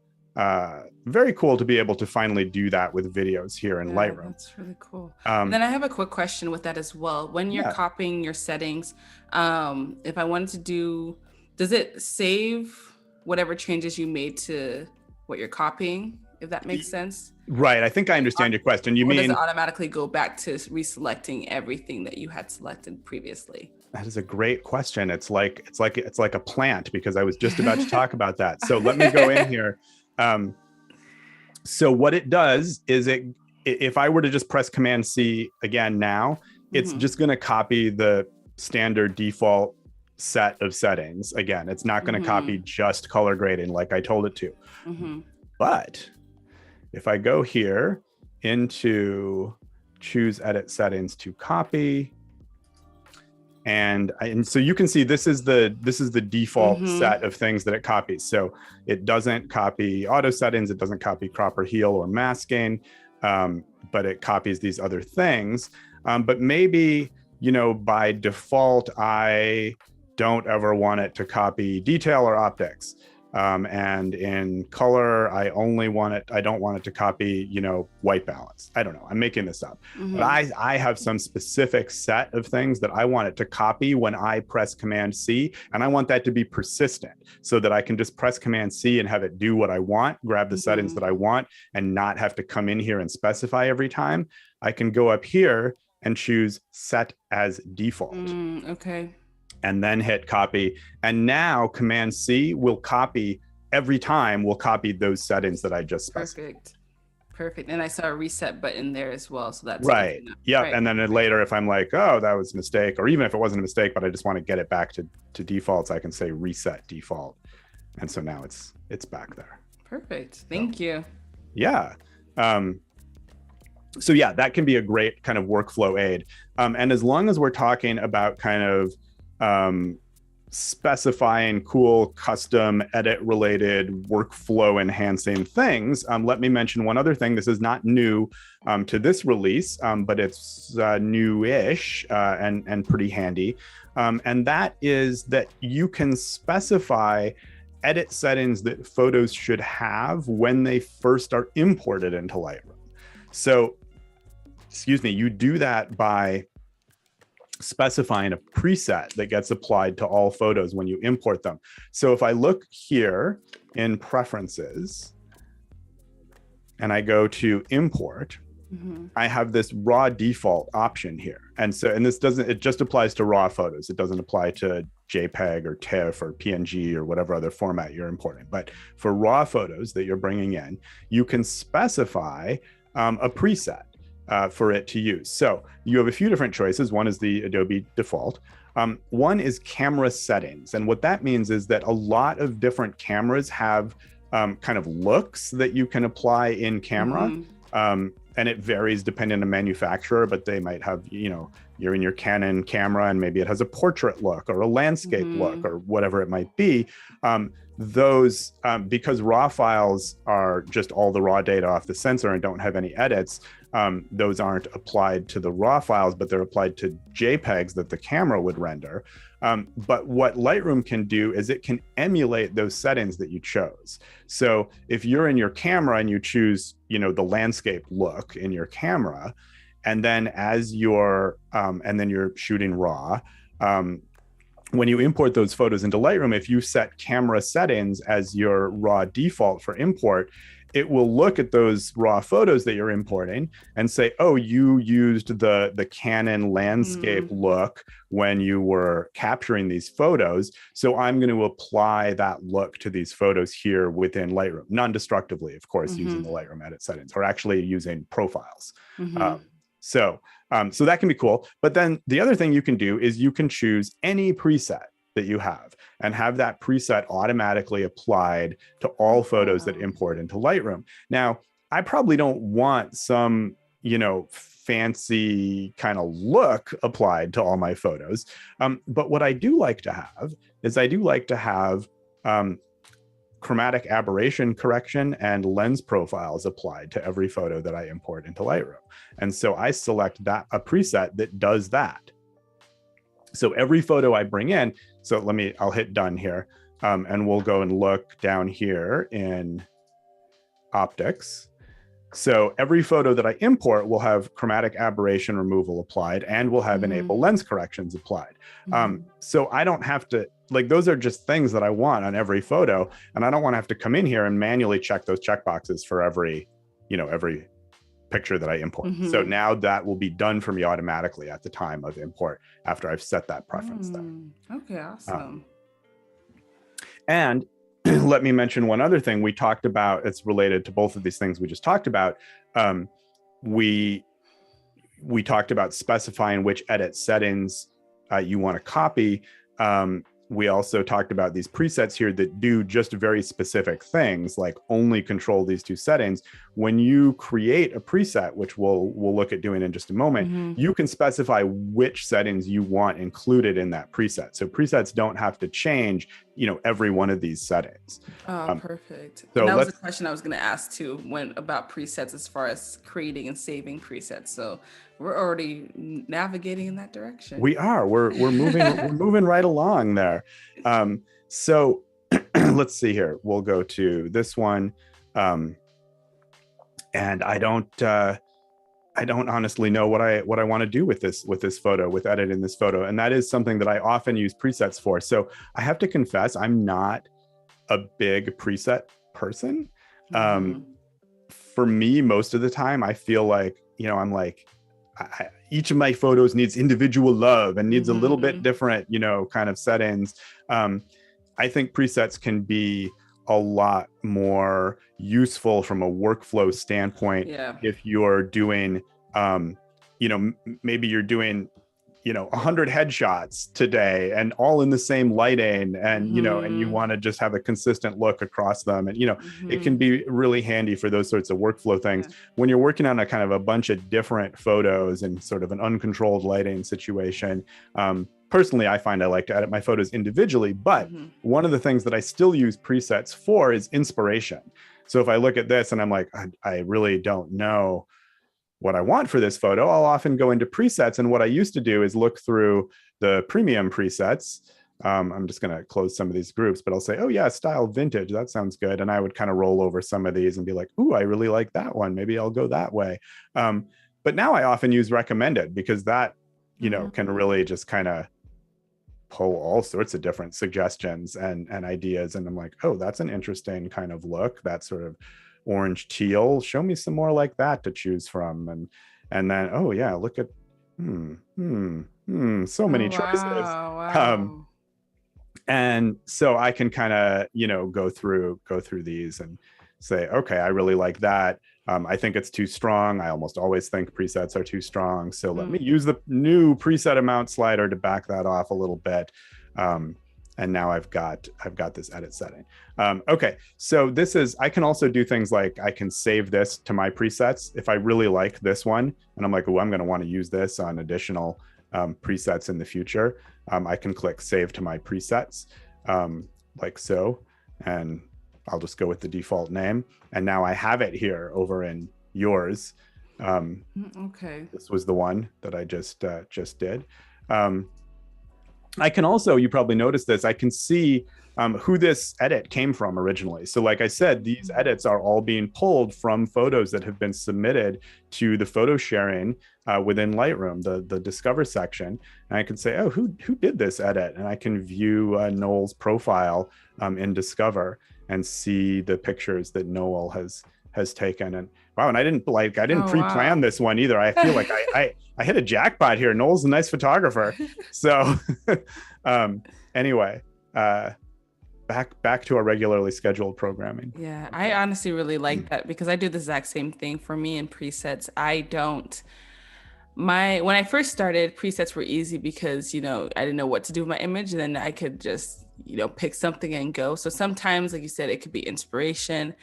very cool to be able to finally do that with videos here in Lightroom. That's really cool. Then I have a quick question with that as well. When you're copying your settings, if I wanted to do, does it save whatever changes you made to what you're copying, if that makes sense? Right. I think I understand your question. You mean, does it automatically go back to reselecting everything that you had selected previously? That is a great question. It's like a plant, because I was just about to talk about that. So let me go in here. So what it does is if I were to just press Command C again now, it's just going to copy the standard default set of settings. Again, it's not going to copy just color grading like I told it to. But if I go here into choose edit settings to copy, and so you can see this is the default set of things that it copies. So it doesn't copy auto settings, it doesn't copy crop or heal or masking, but it copies these other things. But maybe, by default, I don't ever want it to copy detail or optics. And in color, I don't want it to copy, white balance. I don't know, I'm making this up. But I have some specific set of things that I want it to copy when I press Command C, and I want that to be persistent so that I can just press Command C and have it do what I want, grab the settings that I want, and not have to come in here and specify every time. I can go up here and choose set as default. Okay. And then hit copy. And now Command C will copy every time, will copy those settings that I just specified. Perfect. And I saw a reset button there as well. So that's right. Yeah. Right. And then later, if I'm like, oh, that was a mistake, or even if it wasn't a mistake, but I just want to get it back to defaults, I can say reset default. And so now it's back there. Perfect. Thank you. Yeah. So yeah, that can be a great kind of workflow aid. And as long as we're talking about kind of specifying cool custom edit related workflow enhancing things, let me mention one other thing. This is not new to this release, but it's new-ish and pretty handy. And that is that you can specify edit settings that photos should have when they first are imported into Lightroom. So, you do that by specifying a preset that gets applied to all photos when you import them. So if I look here in preferences and I go to import, I have this raw default option here. And it just applies to raw photos. It doesn't apply to JPEG or TIFF or PNG or whatever other format you're importing. But for raw photos that you're bringing in, you can specify a preset for it to use. So you have a few different choices. One is the Adobe default. One is camera settings. And what that means is that a lot of different cameras have kind of looks that you can apply in camera. And it varies depending on manufacturer, but they might have, you're in your Canon camera and maybe it has a portrait look or a landscape look or whatever it might be. Those, because raw files are just all the raw data off the sensor and don't have any edits, those aren't applied to the raw files, but they're applied to JPEGs that the camera would render. But what Lightroom can do is it can emulate those settings that you chose. So if you're in your camera and you choose, the landscape look in your camera, and then and then you're shooting raw, when you import those photos into Lightroom, if you set camera settings as your raw default for import, it will look at those raw photos that you're importing and say, oh, you used the Canon landscape look when you were capturing these photos. So I'm going to apply that look to these photos here within Lightroom, non-destructively, of course, using the Lightroom edit settings, or actually using profiles. So that can be cool. But then the other thing you can do is you can choose any preset that you have and have that preset automatically applied to all photos that import into Lightroom. Now, I probably don't want some, fancy kind of look applied to all my photos. But what I do like to have is chromatic aberration correction and lens profiles applied to every photo that I import into Lightroom. And so I select a preset that does that. So every photo I bring in, I'll hit done here, and we'll go and look down here in optics. So every photo that I import will have chromatic aberration removal applied and will have enable lens corrections applied. So I don't have to, those are just things that I want on every photo. And I don't want to have to come in here and manually check those checkboxes for every picture that I import. So now that will be done for me automatically at the time of import after I've set that preference there. Okay, awesome. And let me mention one other thing we talked about. It's related to both of these things we just talked about. We talked about specifying which edit settings you want to copy. We also talked about these presets here that do just very specific things, like only control these two settings. When you create a preset, which we'll look at doing in just a moment, you can specify which settings you want included in that preset. So presets don't have to change, every one of these settings. Oh, perfect. So and that was a question I was going to ask too, about presets, as far as creating and saving presets. So we're already navigating in that direction. We are. We're moving. We're moving right along there. So let's see here. We'll go to this one, and I don't honestly know what I want to do with this photo, with editing this photo, and that is something that I often use presets for. So I have to confess, I'm not a big preset person. For me, most of the time, I feel like I'm like, each of my photos needs individual love and needs a little bit different, kind of settings. I think presets can be a lot more useful from a workflow standpoint. If you're doing, maybe you're doing, 100 headshots today and all in the same lighting, and, and you want to just have a consistent look across them. And, it can be really handy for those sorts of workflow things. When you're working on a kind of a bunch of different photos in sort of an uncontrolled lighting situation, personally, I find I like to edit my photos individually, but one of the things that I still use presets for is inspiration. So if I look at this and I'm like, I really don't know what I want for this photo, I'll often go into presets. And what I used to do is look through the premium presets. I'm just going to close some of these groups, but I'll say, oh yeah, style vintage, that sounds good. And I would kind of roll over some of these and be like, ooh, I really like that one. Maybe I'll go that way. But now I often use recommended, because that, can really just kind of pull all sorts of different suggestions and ideas. And I'm like, oh, that's an interesting kind of look. That sort of orange teal, show me some more like that to choose from. And then, oh yeah, look at, so many choices. Wow. And so I can kind of, go through these and say, okay, I really like that. I think it's too strong. I almost always think presets are too strong. So let me use the new preset amount slider to back that off a little bit. And now I've got this edit setting. Okay, so I can also do things like I can save this to my presets. If I really like this one and I'm like, oh, I'm going to want to use this on additional presets in the future, I can click save to my presets, like so, and I'll just go with the default name. And now I have it here over in yours. Okay. This was the one that I just did. I can also, you probably noticed this, I can see who this edit came from originally. So like I said, these edits are all being pulled from photos that have been submitted to the photo sharing within Lightroom, the Discover section. And I can say, oh, who did this edit? And I can view Noel's profile in Discover and see the pictures that Noel has has taken. And wow, and I didn't pre-plan wow. this one either. I feel like I hit a jackpot here. Noel's a nice photographer. So anyway, back to our regularly scheduled programming. Yeah, I honestly really like that because I do the exact same thing. For me in presets. When I first started, presets were easy because, I didn't know what to do with my image, and then I could just, pick something and go. So sometimes, like you said, it could be inspiration.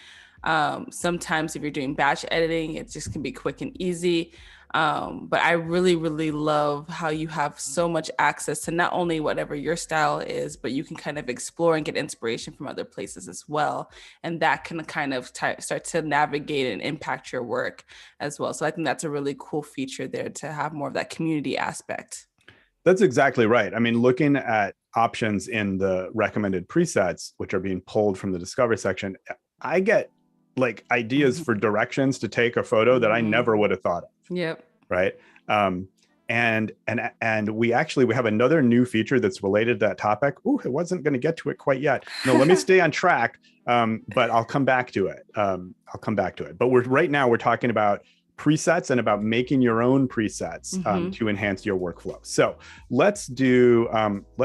Sometimes if you're doing batch editing, it just can be quick and easy. But I really, really love how you have so much access to not only whatever your style is, but you can kind of explore and get inspiration from other places as well. And that can kind of start to navigate and impact your work as well. So I think that's a really cool feature there to have more of that community aspect. That's exactly right. I mean, looking at options in the recommended presets, which are being pulled from the Discover section, I get like ideas for directions to take a photo that I never would have thought of. Yep. Right. And we have another new feature that's related to that topic. Ooh, I wasn't going to get to it quite yet. No, let me stay on track. But I'll come back to it. But right now we're talking about presets and about making your own presets to enhance your workflow. So let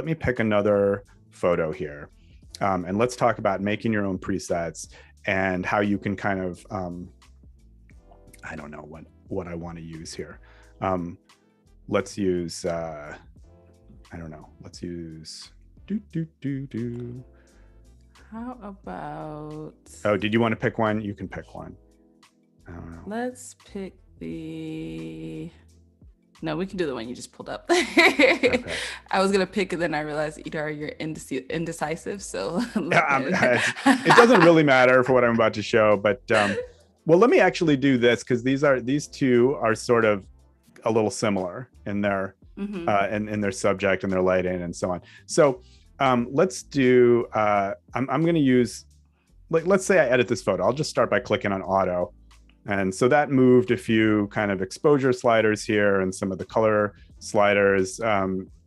me pick another photo here. And let's talk about making your own presets and how you can kind of, I don't know what I want to use here. Let's use, let's use, How about... Oh, did you want to pick one? You can pick one. I don't know. Let's pick No, we can do the one you just pulled up. Okay. I was going to pick it, then I realized, Idar, you're indecisive. So it doesn't really matter for what I'm about to show. But well, let me actually do this because these two are sort of a little similar in their in their subject and their lighting and so on. So let's do, I'm going to use, let's say I edit this photo. I'll just start by clicking on auto. And so that moved a few kind of exposure sliders here and some of the color sliders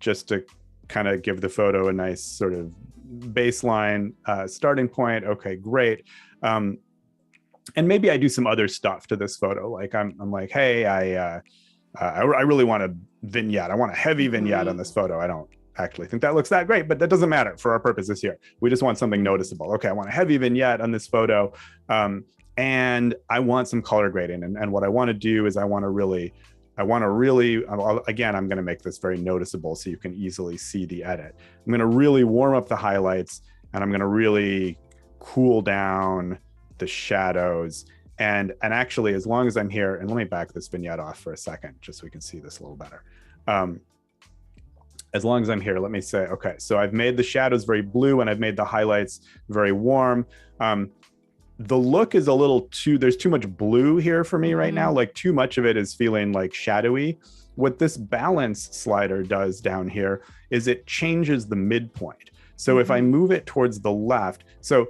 just to kind of give the photo a nice sort of baseline starting point. Okay, great. And maybe I do some other stuff to this photo. Like I'm like, hey, I really want a vignette. I want a heavy vignette on this photo. I don't actually think that looks that great, but that doesn't matter for our purposes here. We just want something noticeable. Okay, I want a heavy vignette on this photo. And I want some color grading. And what I want to do is I want to really, again, I'm going to make this very noticeable so you can easily see the edit. I'm going to really warm up the highlights and I'm going to really cool down the shadows. And actually, as long as I'm here, and let me back this vignette off for a second, just so we can see this a little better. As long as I'm here, let me say, okay, so I've made the shadows very blue and I've made the highlights very warm. The look is a little there's too much blue here for me right now. Like too much of it is feeling like shadowy. What this balance slider does down here is it changes the midpoint. So if I move it towards the left, so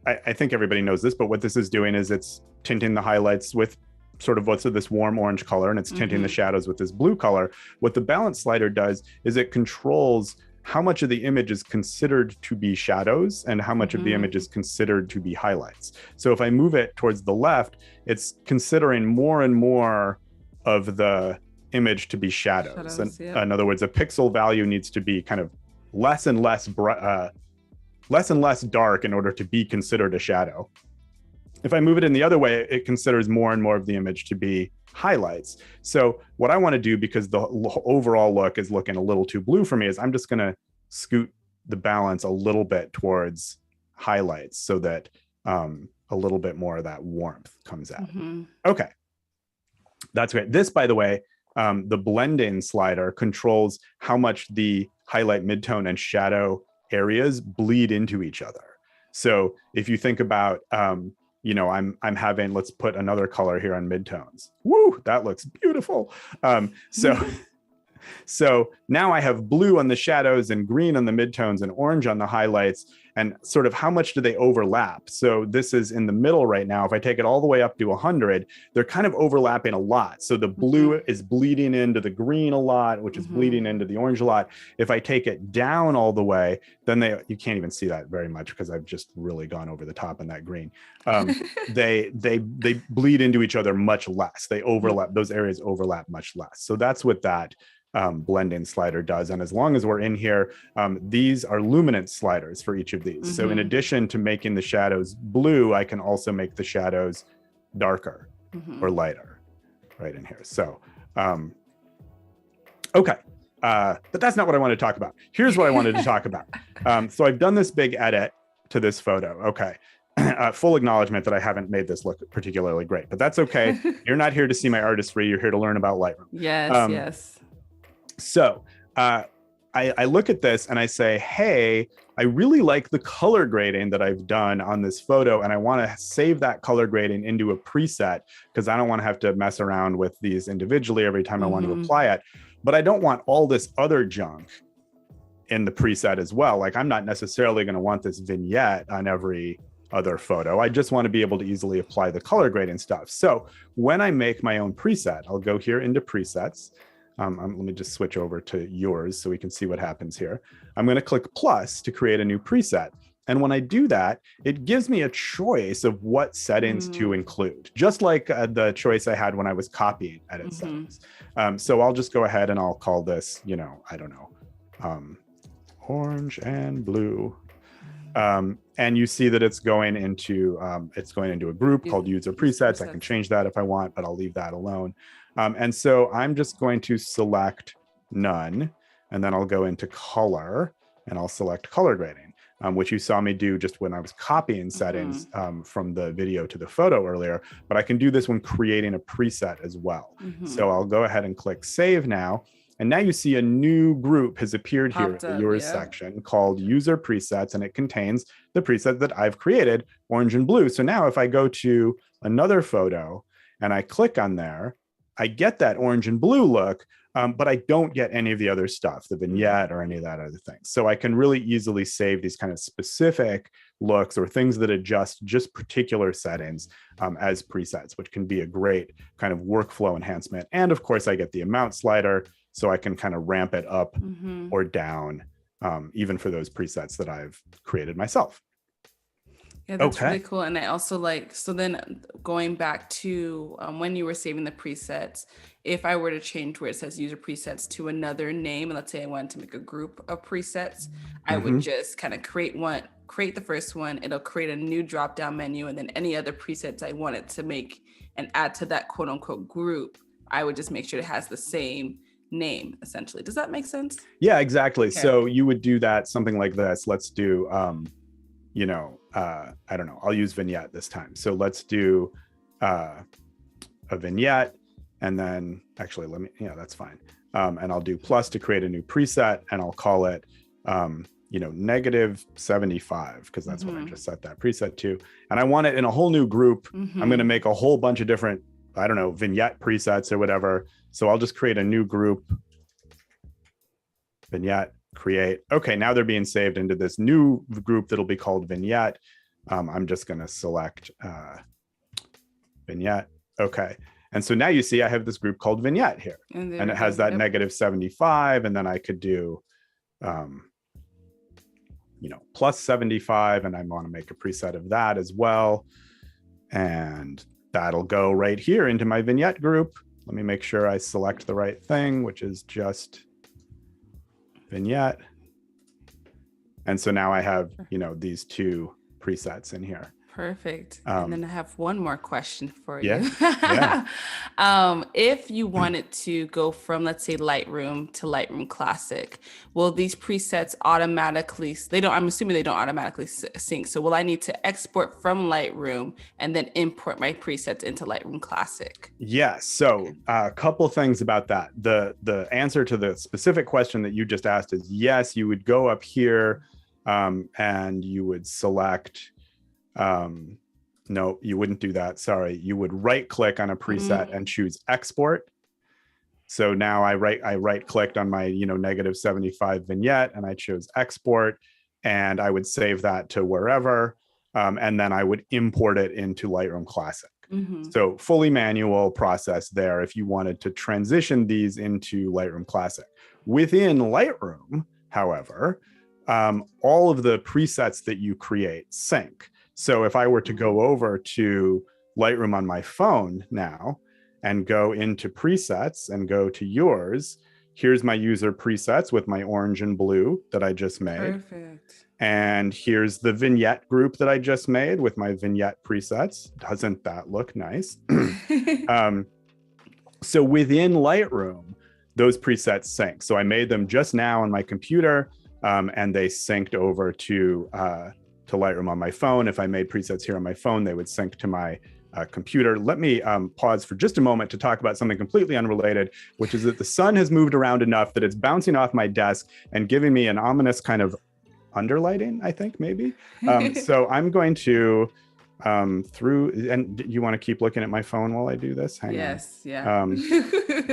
I think everybody knows this, but what this is doing is it's tinting the highlights with sort of what's this warm orange color, and it's tinting the shadows with this blue color. What the balance slider does is it controls how much of the image is considered to be shadows and how much of the image is considered to be highlights. So if I move it towards the left, it's considering more and more of the image to be shadows. In other words, a pixel value needs to be kind of less and less dark in order to be considered a shadow. If I move it in the other way, it considers more and more of the image to be highlights. So what I want to do, because the overall look is looking a little too blue for me, is I'm just going to scoot the balance a little bit towards highlights so that a little bit more of that warmth comes out. Okay, that's great. This, by the way, the blending slider controls how much the highlight, midtone, and shadow areas bleed into each other. So if you think about I'm having, let's put another color here on midtones. Woo, that looks beautiful. So So now I have blue on the shadows and green on the midtones and orange on the highlights, and sort of how much do they overlap? So this is in the middle right now. If I take it all the way up to 100, they're kind of overlapping a lot. So the blue is bleeding into the green a lot, which is bleeding into the orange a lot. If I take it down all the way, then you can't even see that very much because I've just really gone over the top in that green. They bleed into each other much less. They overlap, those areas overlap much less. So that's what that blending slider does. And as long as we're in here, these are luminance sliders for each of these. So in addition to making the shadows blue, I can also make the shadows darker or lighter right in here. So, okay. But that's not what I wanted to talk about. Here's what I wanted to talk about. So I've done this big edit to this photo. Okay. Full acknowledgement that I haven't made this look particularly great, but that's okay. You're not here to see my artistry. You're here to learn about Lightroom. Yes, yes. So I look at this and I say, hey, I really like the color grading that I've done on this photo, and I want to save that color grading into a preset because I don't want to have to mess around with these individually every time I want to apply it. But I don't want all this other junk in the preset as well. Like, I'm not necessarily going to want this vignette on every other photo. I just want to be able to easily apply the color grading stuff. So when I make my own preset, I'll go here into presets. Let me just switch over to yours so we can see what happens here. I'm going to click plus to create a new preset. And when I do that, it gives me a choice of what settings to include, just like the choice I had when I was copying edit settings. So I'll just go ahead and I'll call this, I don't know, orange and blue. And you see that it's going into a group called user presets. I can change that if I want, but I'll leave that alone. And so I'm just going to select none, and then I'll go into color and I'll select color grading, which you saw me do just when I was copying settings from the video to the photo earlier, but I can do this when creating a preset as well. So I'll go ahead and click save now. And now you see a new group has appeared here in the yours section called user presets, and it contains the preset that I've created, orange and blue. So now if I go to another photo and I click on there, I get that orange and blue look, but I don't get any of the other stuff, the vignette or any of that other thing. So I can really easily save these kind of specific looks or things that adjust just particular settings as presets, which can be a great kind of workflow enhancement. And of course, I get the amount slider, so I can kind of ramp it up or down, even for those presets that I've created myself. Yeah, that's really cool. And I also so then going back to when you were saving the presets, if I were to change where it says user presets to another name, and let's say I wanted to make a group of presets, I would just kind of create the first one, it'll create a new drop down menu, and then any other presets I wanted to make and add to that quote unquote group, I would just make sure it has the same name essentially. Does that make sense? Yeah, exactly. Okay. So you would do that, something like this. Let's do, I don't know, I'll use vignette this time. So let's do a vignette, and then actually that's fine. And I'll do plus to create a new preset, and I'll call it, -75, because that's what I just set that preset to. And I want it in a whole new group. I'm going to make a whole bunch of different, I don't know, vignette presets or whatever. So I'll just create a new group, vignette, create. Okay, now they're being saved into this new group that'll be called vignette. I'm just going to select vignette. Okay. And so now you see I have this group called vignette here, and it has that -75, and then I could do, +75, and I want to make a preset of that as well. And that'll go right here into my vignette group. Let me make sure I select the right thing, which is just vignette. And so now I have, these two presets in here. Perfect. And then I have one more question for you. Yeah. If you wanted to go from, let's say, Lightroom to Lightroom Classic, will these presets automatically, I'm assuming they don't automatically sync. So will I need to export from Lightroom and then import my presets into Lightroom Classic? Yes. So a couple things about that. The answer to the specific question that you just asked is yes, you would go up here and you would select, no, you wouldn't do that. Sorry. You would right click on a preset and choose export. So now I right clicked on my, -75 vignette, and I chose export, and I would save that to wherever. And then I would import it into Lightroom Classic. So fully manual process there if you wanted to transition these into Lightroom Classic. Within Lightroom, however, all of the presets that you create sync. So if I were to go over to Lightroom on my phone now and go into presets and go to yours, here's my user presets with my orange and blue that I just made. Perfect. And here's the vignette group that I just made with my vignette presets. Doesn't that look nice? So within Lightroom, those presets sync. So I made them just now on my computer, and they synced over to Lightroom on my phone. If I made presets here on my phone, they would sync to my computer. Let me pause for just a moment to talk about something completely unrelated, which is that the sun has moved around enough that it's bouncing off my desk and giving me an ominous kind of underlighting, I think, maybe. So I'm going to and you want to keep looking at my phone while I do this? Hang on. Yeah.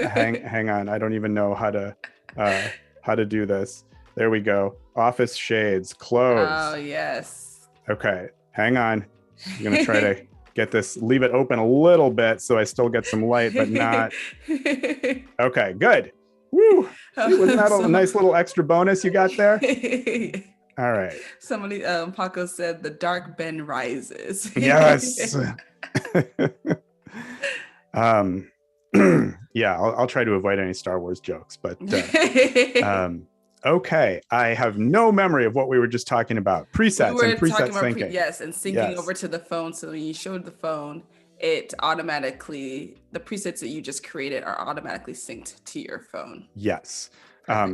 Hang on. I don't even know how to do this. There we go. Office shades, close. Oh, yes. Okay, hang on. I'm going to try to get this, leave it open a little bit so I still get some light, but not. Okay, good. Woo! See, wasn't that a nice little extra bonus you got there? All right. Somebody, Paco said, the dark Ben rises. Yes. Yeah, I'll try to avoid any Star Wars jokes, but okay. I have no memory of what we were just talking about. Presets and preset syncing. Yes, and syncing over to the phone. So when you showed the phone, it automatically, the presets that you just created are automatically synced to your phone. Yes.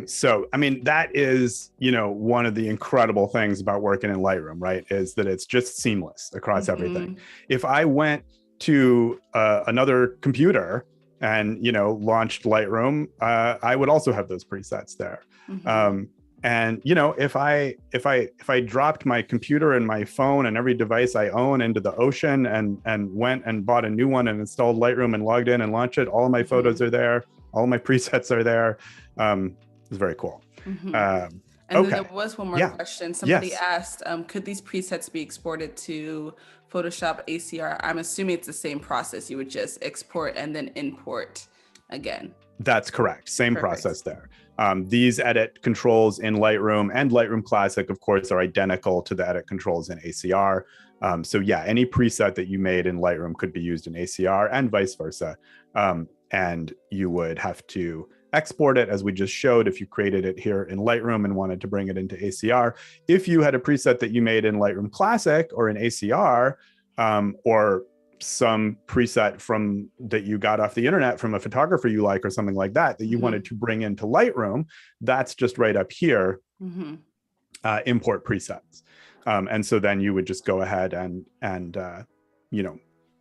So, I mean, that is, one of the incredible things about working in Lightroom, right? Is that it's just seamless across everything. If I went to another computer and, launched Lightroom, I would also have those presets there. And, if I dropped my computer and my phone and every device I own into the ocean and went and bought a new one and installed Lightroom and logged in and launched it, all of my photos are there. All my presets are there. It's very cool. And then there was one more question. Somebody asked, could these presets be exported to Photoshop ACR? I'm assuming it's the same process. You would just export and then import again. That's correct. Same process there. These edit controls in Lightroom and Lightroom Classic, of course, are identical to the edit controls in ACR. So yeah, any preset that you made in Lightroom could be used in ACR and vice versa. And you would have to export it, as we just showed, if you created it here in Lightroom and wanted to bring it into ACR. If you had a preset that you made in Lightroom Classic or in ACR, or some preset that you got off the internet from a photographer you like or something like that you wanted to bring into Lightroom, that's just right up here, import presets. And so then you would just go ahead and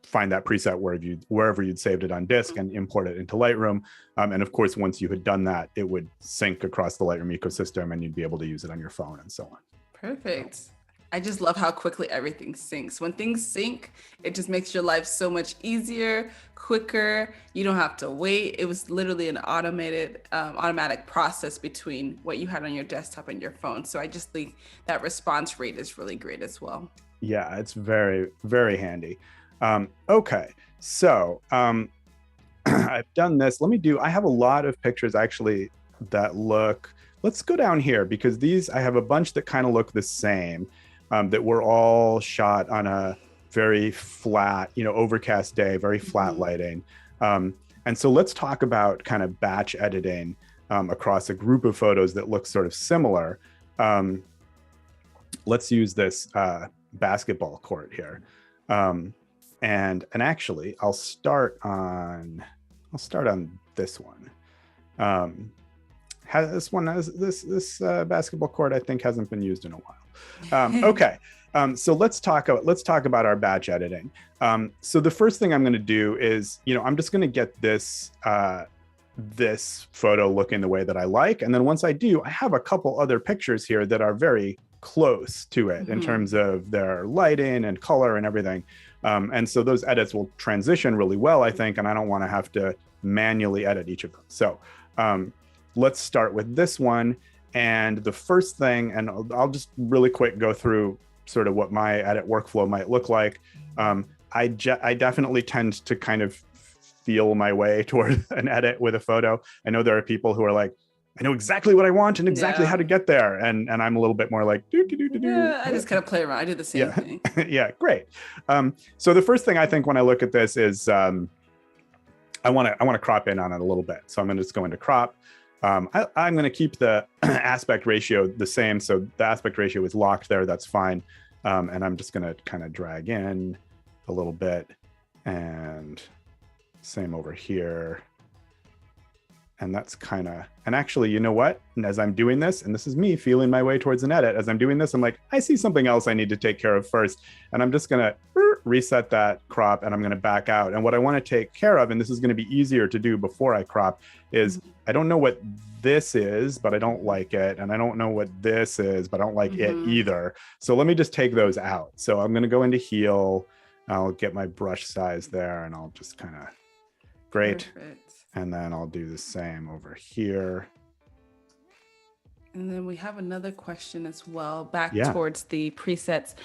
find that preset wherever you'd saved it on disk and import it into Lightroom. And of course, once you had done that, it would sync across the Lightroom ecosystem and you'd be able to use it on your phone and so on. Perfect. I just love how quickly everything syncs. When things sync, it just makes your life so much easier, quicker. You don't have to wait. It was literally an automatic process between what you had on your desktop and your phone. So I just think that response rate is really great as well. Yeah, it's very, very handy. Okay, so I've done this. I have a lot of pictures actually that look, let's go down here because I have a bunch that kind of look the same, that were all shot on a very flat, overcast day, very flat lighting. And so let's talk about kind of batch editing across a group of photos that look sort of similar. Let's use this basketball court here. And actually, I'll start on this one. This basketball court I think hasn't been used in a while. Okay, so let's talk about our batch editing. So the first thing I'm going to do is, I'm just going to get this photo looking the way that I like, and then once I do, I have a couple other pictures here that are very close to it in terms of their lighting and color and everything. And so those edits will transition really well, I think, and I don't want to have to manually edit each of them. So let's start with this one. And the first thing, and I'll just really quick go through sort of what my edit workflow might look like. I definitely tend to kind of feel my way toward an edit with a photo. I know there are people who are like, I know exactly what I want and exactly how to get there. And I'm a little bit more like, yeah, I just kind of play around. I do the same thing. Yeah, great. So the first thing I think when I look at this is I want to crop in on it a little bit. So I'm going to just go into crop. I'm going to keep the aspect ratio the same. So the aspect ratio is locked there. That's fine. And I'm just going to kind of drag in a little bit, and same over here. And that's kind of, and actually, you know what? And as I'm doing this, and this is me feeling my way towards an edit, as I'm doing this, I'm like, I see something else I need to take care of first. And I'm just going to reset that crop, and I'm going to back out. And what I want to take care of, and this is going to be easier to do before I crop, is I don't know what this is, but I don't like it. And I don't know what this is, but I don't like it either. So let me just take those out. So I'm going to go into heal. I'll get my brush size there, and I'll just kind of, great. Perfect. And then I'll do the same over here. And then we have another question as well, back towards the presets.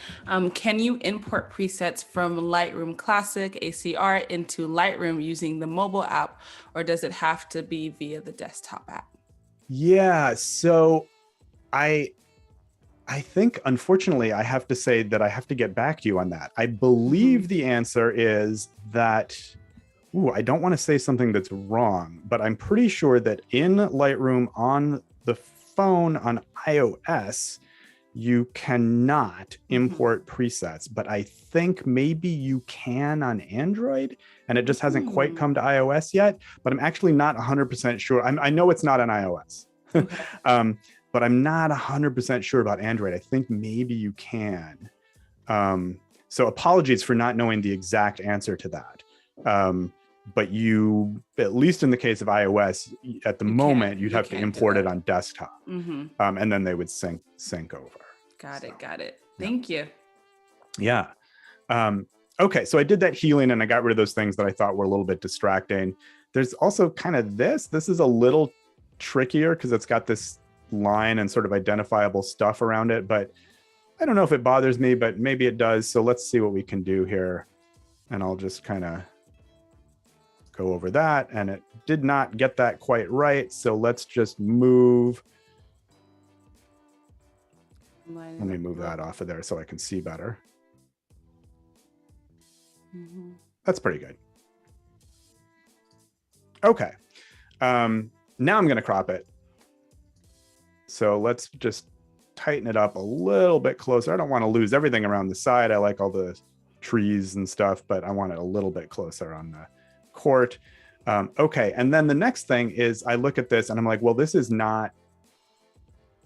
Can you import presets from Lightroom Classic, ACR, into Lightroom using the mobile app, or does it have to be via the desktop app? Yeah, so I think, unfortunately, I have to say that I have to get back to you on that. I believe the answer is that, I don't want to say something that's wrong, but I'm pretty sure that in Lightroom on the phone on iOS, you cannot import presets, but I think maybe you can on Android, and it just hasn't quite come to iOS yet, but I'm actually not 100% sure. I know it's not on iOS, but I'm not 100% sure about Android. I think maybe you can. So apologies for not knowing the exact answer to that. But you, at least in the case of iOS, at the moment, you'd have to import it on desktop. And then they would sync over. Got it. Thank you. Yeah. Okay, so I did that healing, and I got rid of those things that I thought were a little bit distracting. There's also kind of this is a little trickier because it's got this line and sort of identifiable stuff around it, but I don't know if it bothers me, but maybe it does. So let's see what we can do here. And I'll just kind of go over that, and it did not get that quite right. So let's just move. Let me move that off of there so I can see better. That's pretty good. Okay. Now I'm going to crop it. So let's just tighten it up a little bit closer. I don't want to lose everything around the side. I like all the trees and stuff, but I want it a little bit closer on the court. Okay, and then the next thing is I look at this and I'm like, well, this is not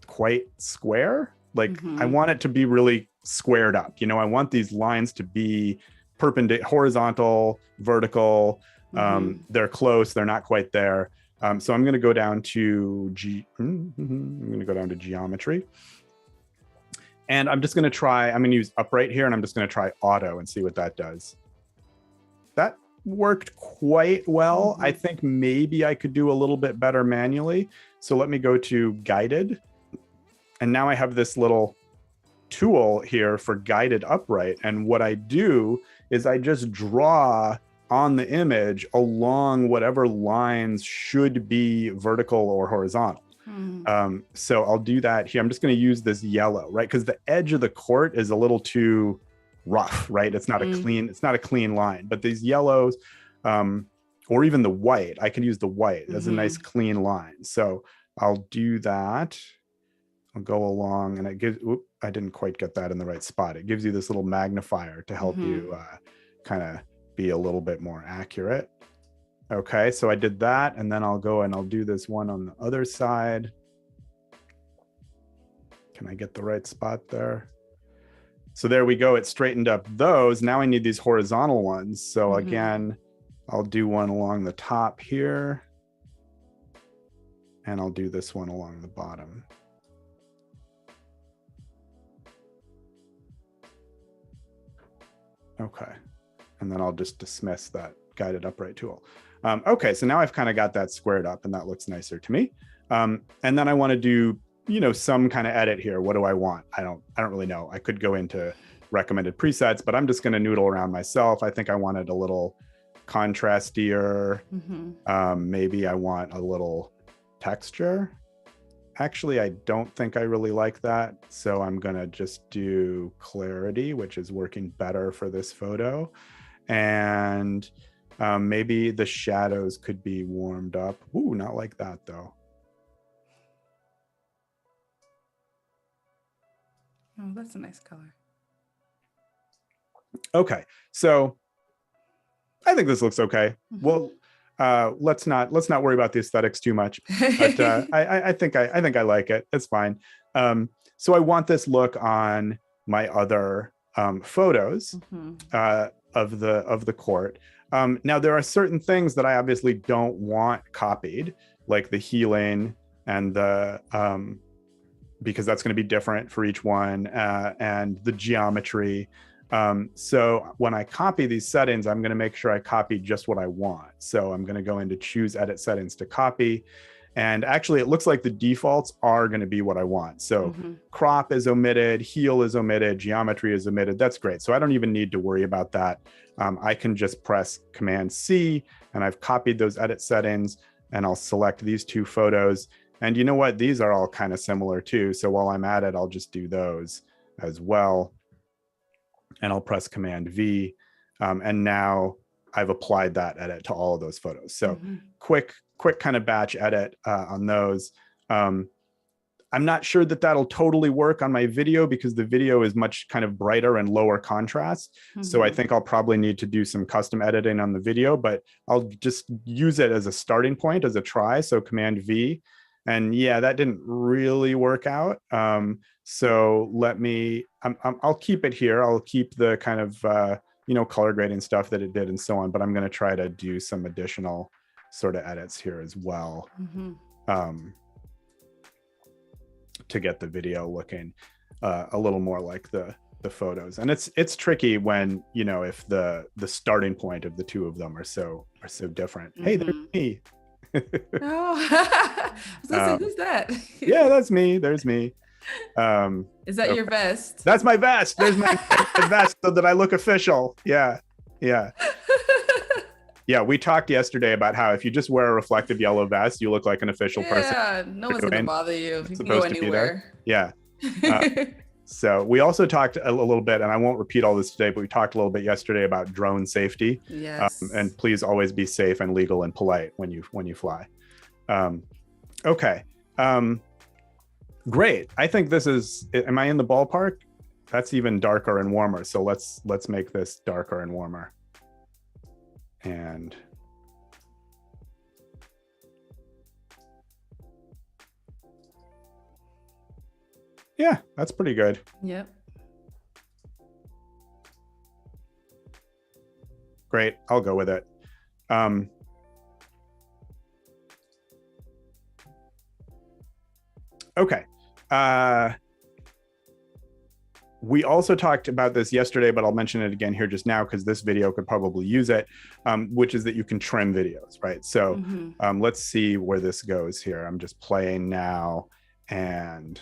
quite square. Like I want it to be really squared up. You know, I want these lines to be perpendicular, horizontal, vertical. They're close. They're not quite there. So I'm going to go down to geometry. And I'm just going to use upright here, and I'm just going to try auto and see what that does. That worked quite well. I think maybe I could do a little bit better manually. So let me go to guided. And now I have this little tool here for guided upright. And what I do is I just draw on the image along whatever lines should be vertical or horizontal. So I'll do that here. I'm just going to use this yellow, right? Because the edge of the court is a little too rough, right? It's not a clean line, but these yellows, or even the white, I can use the white as a nice clean line. So I'll do that. I'll go along, and it gives, I didn't quite get that in the right spot. It gives you this little magnifier to help you kind of be a little bit more accurate. Okay, so I did that, and then I'll go and I'll do this one on the other side. Can I get the right spot there? So there we go. It straightened up those. Now I need these horizontal ones. So again, I'll do one along the top here, and I'll do this one along the bottom. Okay, and then I'll just dismiss that guided upright tool. Okay, so now I've kind of got that squared up and that looks nicer to me. And then I want to do, some kind of edit here. What do I want? I don't really know. I could go into recommended presets, but I'm just going to noodle around myself. I think I wanted a little contrastier. Maybe I want a little texture. Actually, I don't think I really like that. So I'm going to just do clarity, which is working better for this photo. And maybe the shadows could be warmed up. Ooh, not like that though. Oh, that's a nice color. Okay, so I think this looks okay. Well, let's not worry about the aesthetics too much. But I think I like it. It's fine. So I want this look on my other photos of the court. Now there are certain things that I obviously don't want copied, like the healing and the because that's going to be different for each one, and the geometry. So when I copy these settings, I'm going to make sure I copy just what I want. So I'm going to go into choose edit settings to copy. And actually it looks like the defaults are going to be what I want. So crop is omitted, heal is omitted, geometry is omitted. That's great. So I don't even need to worry about that. I can just press Command C and I've copied those edit settings and I'll select these two photos. And you know what? These are all kind of similar too. So while I'm at it, I'll just do those as well. And I'll press Command V. And now I've applied that edit to all of those photos. So quick kind of batch edit on those. I'm not sure that that'll totally work on my video because the video is much kind of brighter and lower contrast. So I think I'll probably need to do some custom editing on the video, but I'll just use it as a starting point, as a try. So Command V. And yeah, that didn't really work out. So let me, I'll keep it here. I'll keep the kind of, color grading stuff that it did and so on, but I'm going to try to do some additional sort of edits here as well. To get the video looking a little more like the photos. And it's tricky when, if the starting point of the two of them are so different. Hey, there's me. Oh, who's that? Yeah, that's me. There's me. Is that your vest? That's my vest. There's my vest so that I look official. Yeah. Yeah, we talked yesterday about how if you just wear a reflective yellow vest, you look like an official person. Yeah, no one's gonna bother you. You can go anywhere. Yeah. So we also talked a little bit, and I won't repeat all this today, but we talked a little bit yesterday about drone safety. Yes. And please always be safe and legal and polite when you fly. Okay. Great. I think this is, am I in the ballpark? That's even darker and warmer. So let's make this darker and warmer. And yeah, that's pretty good. Yep. Great. I'll go with it. Okay. We also talked about this yesterday, but I'll mention it again here just now because this video could probably use it, which is that you can trim videos, right? So let's see where this goes here. I'm just playing now and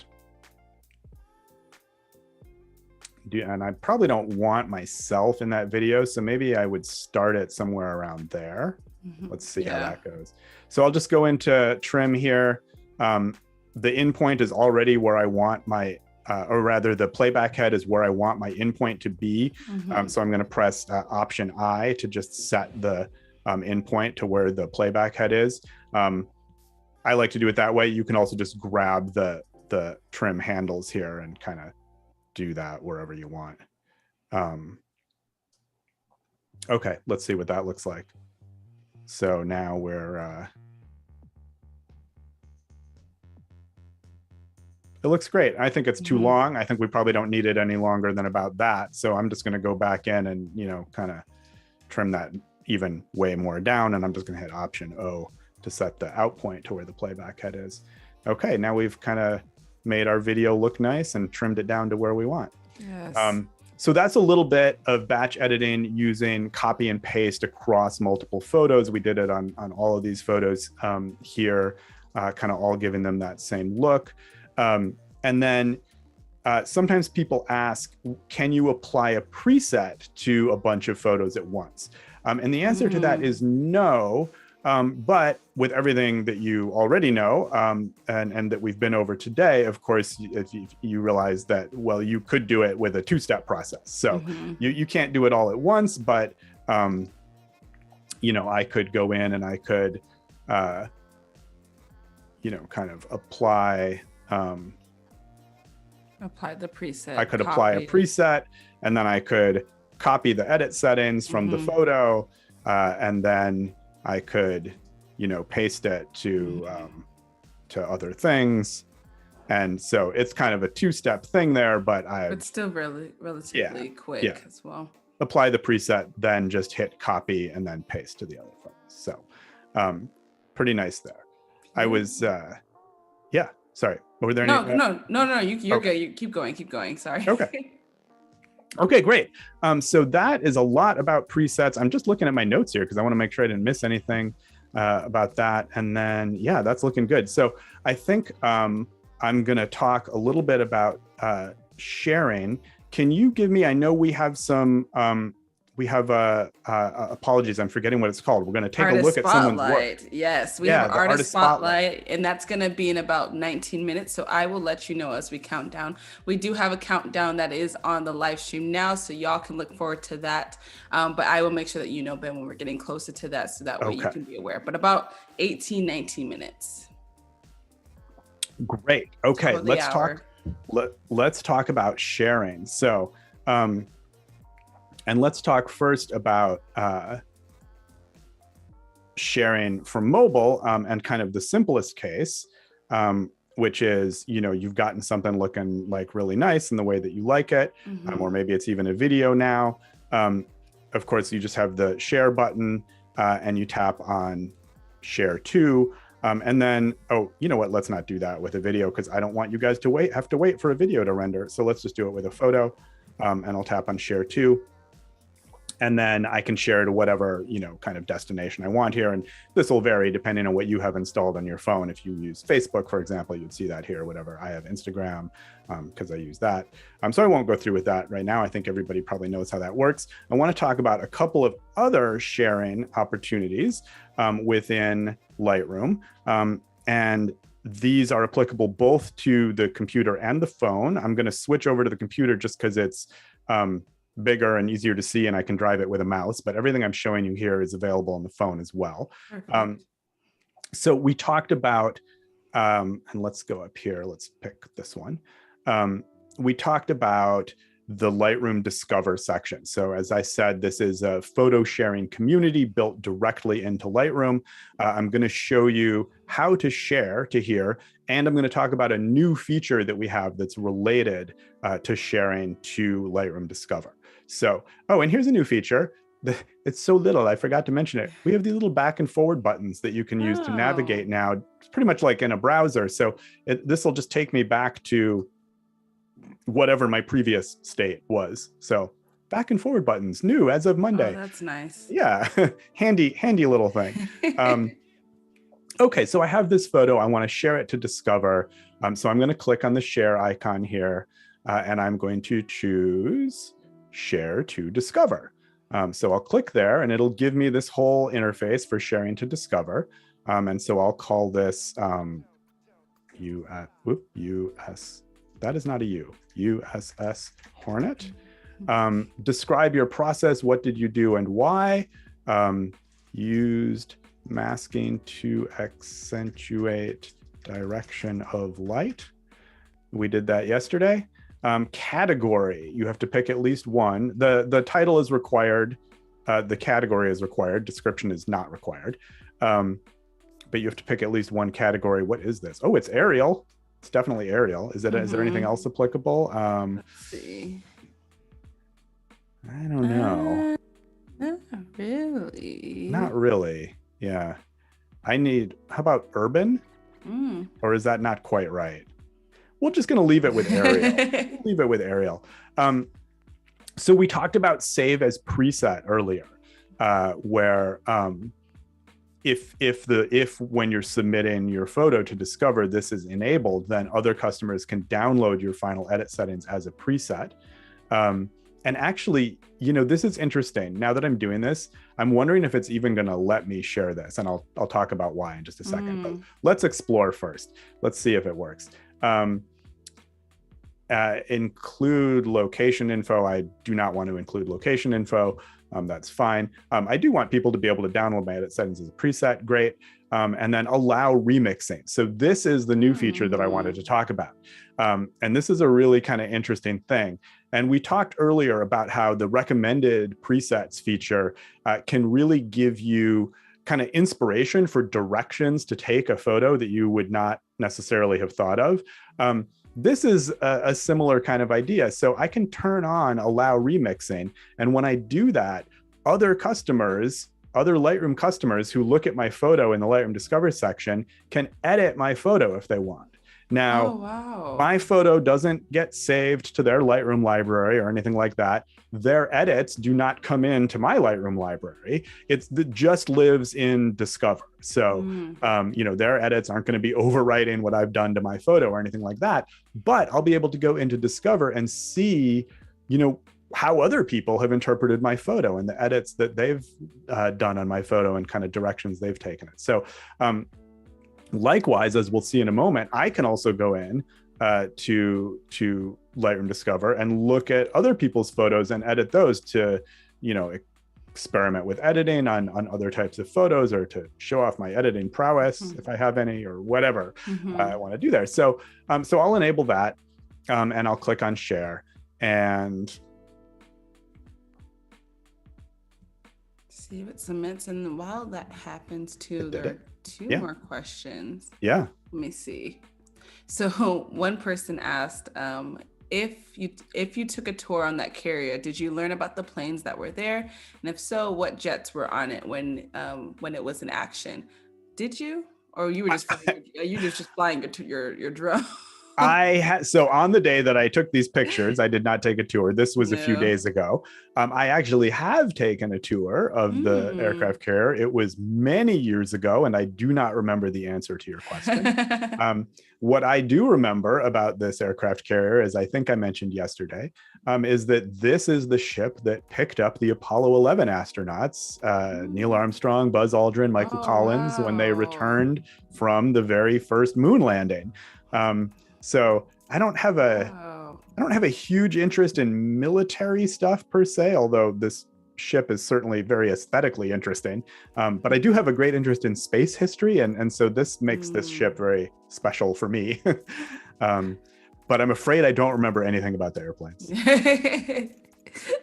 I probably don't want myself in that video. So maybe I would start it somewhere around there. Let's see how that goes. So I'll just go into trim here. The endpoint is already where I want my, or rather the playback head is where I want my endpoint to be. So I'm going to press Option I to just set the endpoint to where the playback head is. I like to do it that way. You can also just grab the trim handles here and kind of do that wherever you want. Okay, let's see what that looks like. So now we're, it looks great. I think it's too long. I think we probably don't need it any longer than about that. So I'm just going to go back in and, kind of trim that even way more down. And I'm just going to hit Option O to set the out point to where the playback head is. Okay, now we've kind of made our video look nice and trimmed it down to where we want. Yes. So that's a little bit of batch editing using copy and paste across multiple photos. We did it on all of these photos here, kind of all giving them that same look. And then sometimes people ask, can you apply a preset to a bunch of photos at once? And the answer to that is no. But with everything that you already know and that we've been over today, of course, if you realize that, well, you could do it with a two-step process. So you can't do it all at once, but, you know, I could go in and I could, you know, kind of apply the preset. I could apply a preset, and then I could copy the edit settings from the photo, and then I could, you know, paste it to other things. And so it's kind of a two-step thing there, but it's still relatively quick as well. Apply the preset, then just hit copy and then paste to the other photos. So pretty nice there. I was, sorry. Were there any? No, you're good. You keep going. Sorry. Okay, great. So that is a lot about presets. I'm just looking at my notes here because I want to make sure I didn't miss anything about that. And then, yeah, that's looking good. So I think I'm going to talk a little bit about sharing. Can you give me, I know we have some, apologies, I'm forgetting what it's called. We're going to take a look at someone's work. Yes, we have Artist Spotlight, and that's going to be in about 19 minutes. So I will let you know as we count down. We do have a countdown that is on the live stream now, so y'all can look forward to that. But I will make sure that you know, Ben, when we're getting closer to that, so that way you can be aware. But about 19 minutes. Great. Okay, let's talk about sharing. So, and let's talk first about sharing from mobile and kind of the simplest case, which is, you know, you've gotten something looking like really nice in the way that you like it, or maybe it's even a video now. Of course, you just have the share button and you tap on share to, and then, oh, you know what, let's not do that with a video because I don't want you guys to have to wait for a video to render. So let's just do it with a photo, and I'll tap on share to. And then I can share to whatever, you know, kind of destination I want here. And this will vary depending on what you have installed on your phone. If you use Facebook, for example, you'd see that here, whatever. I have Instagram because I use that. So I won't go through with that right now. I think everybody probably knows how that works. I want to talk about a couple of other sharing opportunities within Lightroom. And these are applicable both to the computer and the phone. I'm going to switch over to the computer just because it's bigger and easier to see, and I can drive it with a mouse, but everything I'm showing you here is available on the phone as well. So we talked about, and let's go up here, let's pick this one. We talked about the Lightroom Discover section. So as I said, this is a photo sharing community built directly into Lightroom. I'm going to show you how to share to here, and I'm going to talk about a new feature that we have that's related to sharing to Lightroom Discover. So, oh, and here's a new feature. It's so little, I forgot to mention it. We have these little back and forward buttons that you can use to navigate now. It's pretty much like in a browser. So this will just take me back to whatever my previous state was. So back and forward buttons, new as of Monday. Oh, that's nice. Yeah, handy little thing. Okay, so I have this photo. I want to share it to Discover. So I'm going to click on the share icon here, and I'm going to choose Share to Discover. So I'll click there, and it'll give me this whole interface for sharing to Discover. And so I'll call this US. That is not a U. USS Hornet. Describe your process. What did you do and why? Used masking to accentuate direction of light. We did that yesterday. Category, you have to pick at least one. The title is required. The category is required. Description is not required. But you have to pick at least one category. What is this? Oh, it's Arial. It's definitely Arial. Is there anything else applicable? Let's see. I don't know. Not really. Not really. Yeah. How about urban? Or is that not quite right? We're just going to leave it with Arial. Leave it with Arial. So we talked about save as preset earlier, where if when you're submitting your photo to Discover, this is enabled, then other customers can download your final edit settings as a preset. And actually, this is interesting. Now that I'm doing this, I'm wondering if it's even going to let me share this, and I'll talk about why in just a second. But let's explore first. Let's see if it works. Include location info. I do not want to include location info. That's fine. I do want people to be able to download my edit settings as a preset. Great. And then allow remixing. So this is the new feature that I wanted to talk about. And this is a really kind of interesting thing. And we talked earlier about how the recommended presets feature can really give you kind of inspiration for directions to take a photo that you would not necessarily have thought of. This is a similar kind of idea. So I can turn on allow remixing. And when I do that, other Lightroom customers who look at my photo in the Lightroom Discover section can edit my photo if they want. Now, my photo doesn't get saved to their Lightroom library or anything like that. Their edits do not come into my Lightroom library. It just lives in Discover. So, their edits aren't going to be overwriting what I've done to my photo or anything like that. But I'll be able to go into Discover and see, how other people have interpreted my photo and the edits that they've done on my photo and kind of directions they've taken it. So, likewise, as we'll see in a moment, I can also go in to Lightroom Discover and look at other people's photos and edit those to, experiment with editing on other types of photos, or to show off my editing prowess if I have any, or whatever I want to do there. So, I'll enable that, and I'll click on share, and see if it submits. And while that happens too, there are two more questions. Yeah. Let me see. So one person asked, if you took a tour on that carrier, did you learn about the planes that were there? And if so, what jets were on it when it was in action? Did you? Or you were just flying your drone? So on the day that I took these pictures, I did not take a tour. This was a few days ago. I actually have taken a tour of the aircraft carrier. It was many years ago, and I do not remember the answer to your question. What I do remember about this aircraft carrier, as I think I mentioned yesterday, is that this is the ship that picked up the Apollo 11 astronauts, Neil Armstrong, Buzz Aldrin, Michael Collins, when they returned from the very first moon landing. So I don't have a huge interest in military stuff per se, although this ship is certainly very aesthetically interesting. But I do have a great interest in space history, and so this makes this ship very special for me. But I'm afraid I don't remember anything about the airplanes.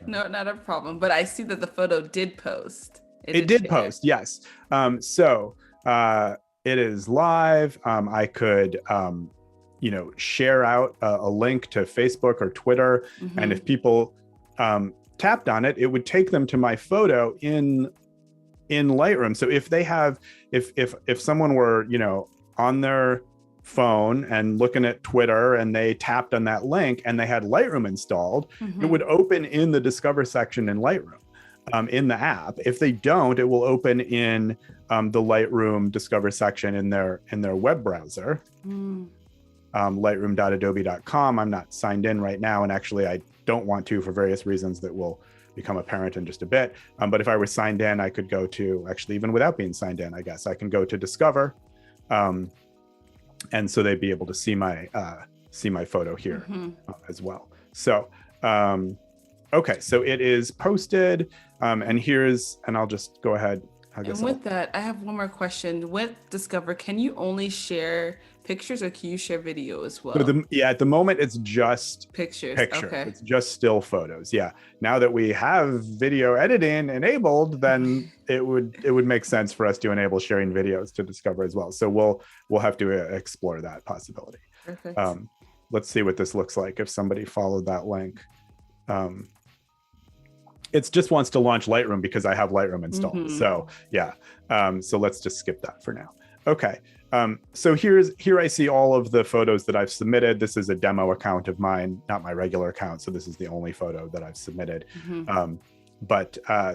No, not a problem. But I see that the photo did post. It did post, yes. So it is live. I could share out a link to Facebook or Twitter. And if people tapped on it, it would take them to my photo in Lightroom. So if someone were, on their phone and looking at Twitter and they tapped on that link and they had Lightroom installed, it would open in the Discover section in Lightroom. In the app. If they don't, it will open in the Lightroom Discover section in their web browser. Lightroom.adobe.com. I'm not signed in right now, and actually I don't want to for various reasons that will become apparent in just a bit. But if I was signed in, I could go to, actually even without being signed in, I guess I can go to Discover, and so they'd be able to see my photo here as well. So okay, so it is posted, and I'll just go ahead. That, I have one more question. With Discover, can you only share pictures, or can you share video as well? At the moment, it's just pictures. Okay. It's just still photos. Yeah. Now that we have video editing enabled, then it would make sense for us to enable sharing videos to Discover as well. So we'll have to explore that possibility. Perfect. Let's see what this looks like if somebody followed that link. It just wants to launch Lightroom because I have Lightroom installed. So yeah. So let's just skip that for now. Okay. So here I see all of the photos that I've submitted. This is a demo account of mine, not my regular account. So this is the only photo that I've submitted.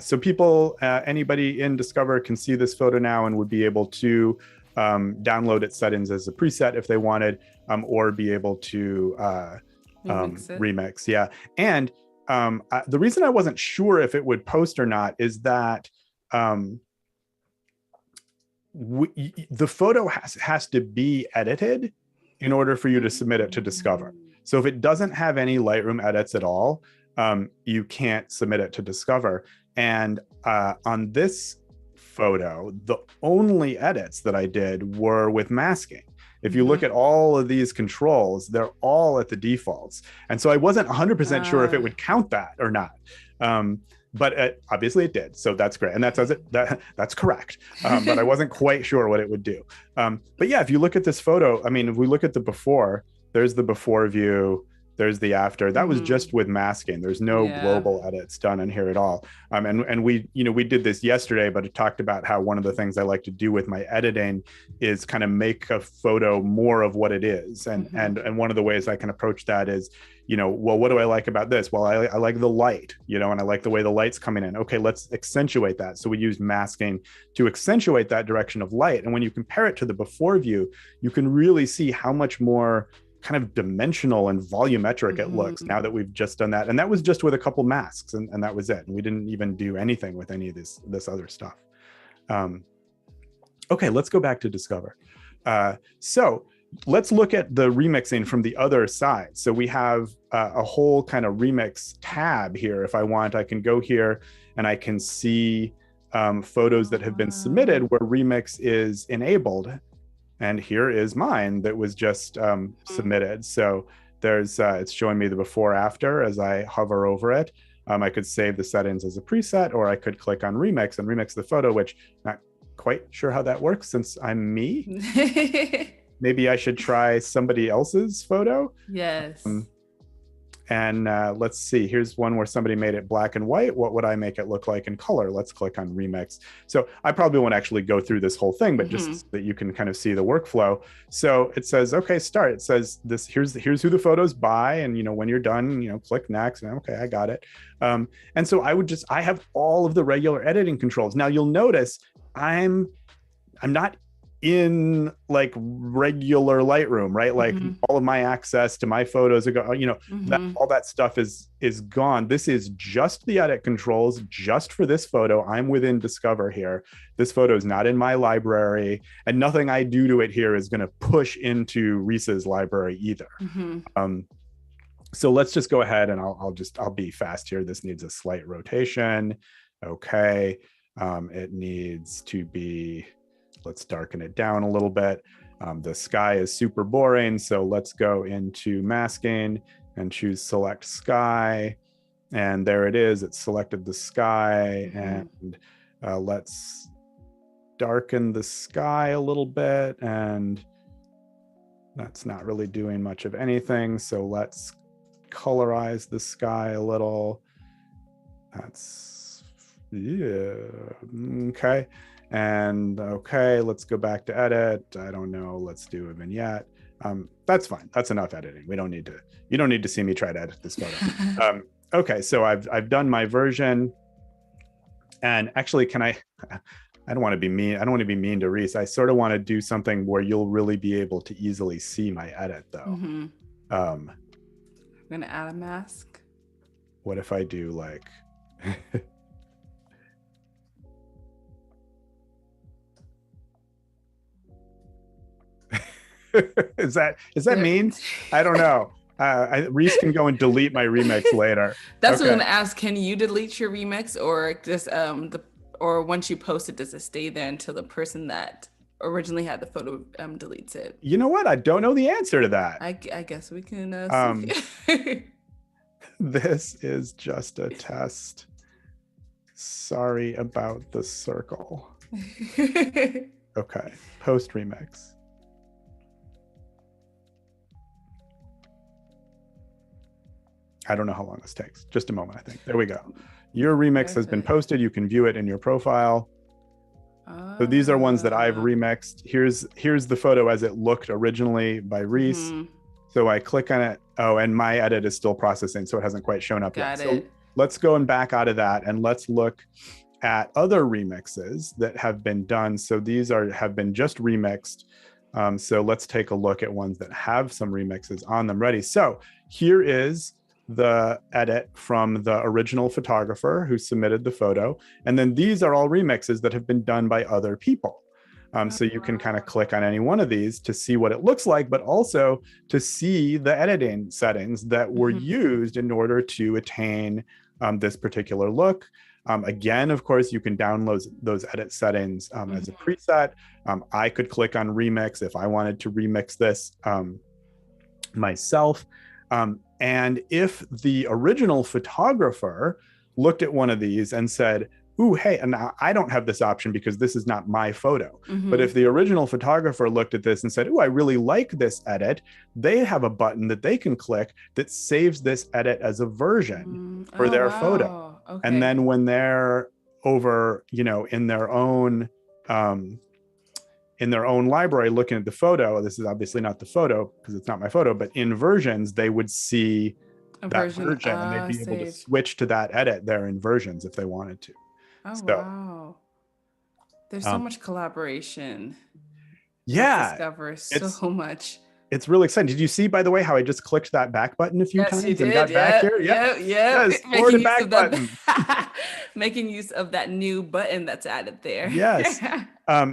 So people, anybody in Discover can see this photo now and would be able to download its settings as a preset if they wanted, or be able to remix. Yeah. And the reason I wasn't sure if it would post or not is that the photo has to be edited in order for you to submit it to Discover. So if it doesn't have any Lightroom edits at all, you can't submit it to Discover. And on this photo, the only edits that I did were with masking. If you look at all of these controls, they're all at the defaults. And so I wasn't 100% sure if it would count that or not. But obviously it did, so that's great, and that's correct. But I wasn't quite sure what it would do. But yeah, if you look at this photo, I mean, if we look at the before, there's the before view, there's the after. That was just with masking. There's no global edits done in here at all. And we did this yesterday, but it talked about how one of the things I like to do with my editing is kind of make a photo more of what it is. And one of the ways I can approach that is, well, what do I like about this? Well, I like the light, and I like the way the light's coming in. Okay, let's accentuate that. So we used masking to accentuate that direction of light. And when you compare it to the before view, you can really see how much more kind of dimensional and volumetric it looks now that we've just done that. And that was just with a couple masks, and that was it. And we didn't even do anything with any of this other stuff. Okay, let's go back to Discover. So let's look at the remixing from the other side. So we have a whole kind of remix tab here. If I want, I can go here and I can see photos that have been submitted where remix is enabled. And here is mine that was just submitted. So there's it's showing me the before after as I hover over it. I could save the settings as a preset, or I could click on remix and remix the photo, which not quite sure how that works since I'm me. Maybe I should try somebody else's photo. Yes. And let's see, here's one where somebody made it black and white. What would I make it look like in color? Let's click on remix. So I probably won't actually go through this whole thing, but just so that you can kind of see the workflow. So it says, okay, start. It says this, here's who the photo's by. And, when you're done, click next. And okay, I got it. And so I have all of the regular editing controls. Now you'll notice I'm not in like regular Lightroom, right? Like all of my access to my photos are all that stuff is gone. This is just the edit controls just for this photo. I'm within Discover here. This photo is not in my library, and nothing I do to it here is going to push into Reese's library either. So let's just go ahead and I'll be fast here. This needs a slight rotation. Okay. It needs to be, let's darken it down a little bit. The sky is super boring, so let's go into masking and choose select sky. And there it is, it's selected the sky. And let's darken the sky a little bit, and that's not really doing much of anything. So let's colorize the sky a little. That's, yeah, okay. And okay, let's go back to edit. I don't know, let's do a vignette. That's fine, that's enough editing. You don't need to see me try to edit this photo. Okay, so I've done my version. And actually, I don't want to be mean. I don't want to be mean to Reese. I sort of want to do something where you'll really be able to easily see my edit though. I'm gonna add a mask. What if I do like is that mean? I don't know. Reese can go and delete my remix later. That's what I'm gonna ask. Can you delete your remix, or just or once you post it, does it stay there until the person that originally had the photo deletes it? You know what? I don't know the answer to that. I guess we can This is just a test. Sorry about the circle. Okay, post remix. I don't know how long this takes. Just a moment, I think. There we go. Your remix has been posted. You can view it in your profile. So these are ones that I've Oh. remixed. Here's the photo as it looked originally by Reese. So I click on it. Oh, and my edit is still processing, so it hasn't quite shown up yet. So let's go and back out of that, and let's look at other remixes that have been done. So these have been just remixed. So let's take a look at ones that have some remixes on them ready. So here is the edit from the original photographer who submitted the photo. And then these are all remixes that have been done by other people. So you can kind of click on any one of these to see what it looks like, but also to see the editing settings that were used in order to attain this particular look. Again, of course, you can download those edit settings as a preset. I could click on remix if I wanted to remix this myself. And if the original photographer looked at one of these and said, ooh, hey, and I don't have this option because this is not my photo. But if the original photographer looked at this and said, ooh, I really like this edit, they have a button that they can click that saves this edit as a version for their photo. Okay. And then when they're over, in their own library looking at the photo, this is obviously not the photo because it's not my photo, but in versions, they would see that version and they'd be able to switch to that edit there in versions if they wanted to. Wow. There's so much collaboration. Yeah. Discover so much. It's really exciting. Did you see, by the way, how I just clicked that back button a few times and got back here? Yeah. Yes, forward and back button. Making use of that new button that's added there. Yes.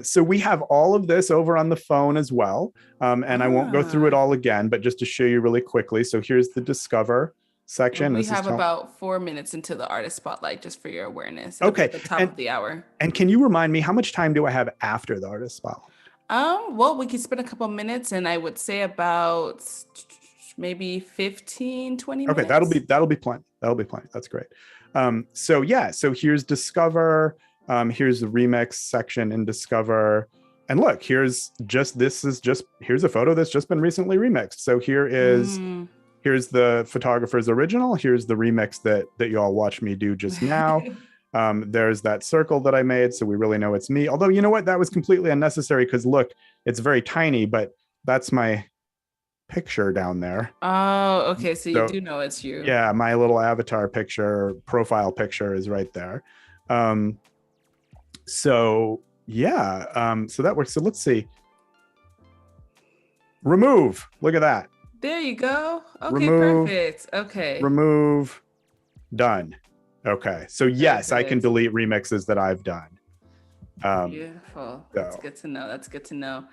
So we have all of this over on the phone as well. And I won't go through it all again, but just to show you really quickly. So here's the Discover section. We have about 4 minutes into the artist spotlight, just for your awareness. Okay. At the top of the hour. And can you remind me, how much time do I have after the artist spotlight? Well, we can spend a couple minutes, and I would say about maybe 15, 20 minutes. Okay, that'll be plenty. That's great. So here's Discover. Here's the remix section in Discover. And look, here's a photo that's just been recently remixed. So here's the photographer's original. Here's the remix that you all watched me do just now. There's that circle that I made, so we really know it's me. Although, you know what? That was completely unnecessary because look, it's very tiny, but that's my picture down there. Oh, okay. So you do know it's you. Yeah, my little avatar picture, profile picture is right there. So that works. So let's see. Remove. Look at that. There you go. Okay, perfect. Okay. Remove. Done. Okay. So yes, I can delete remixes that I've done. Beautiful. That's good to know.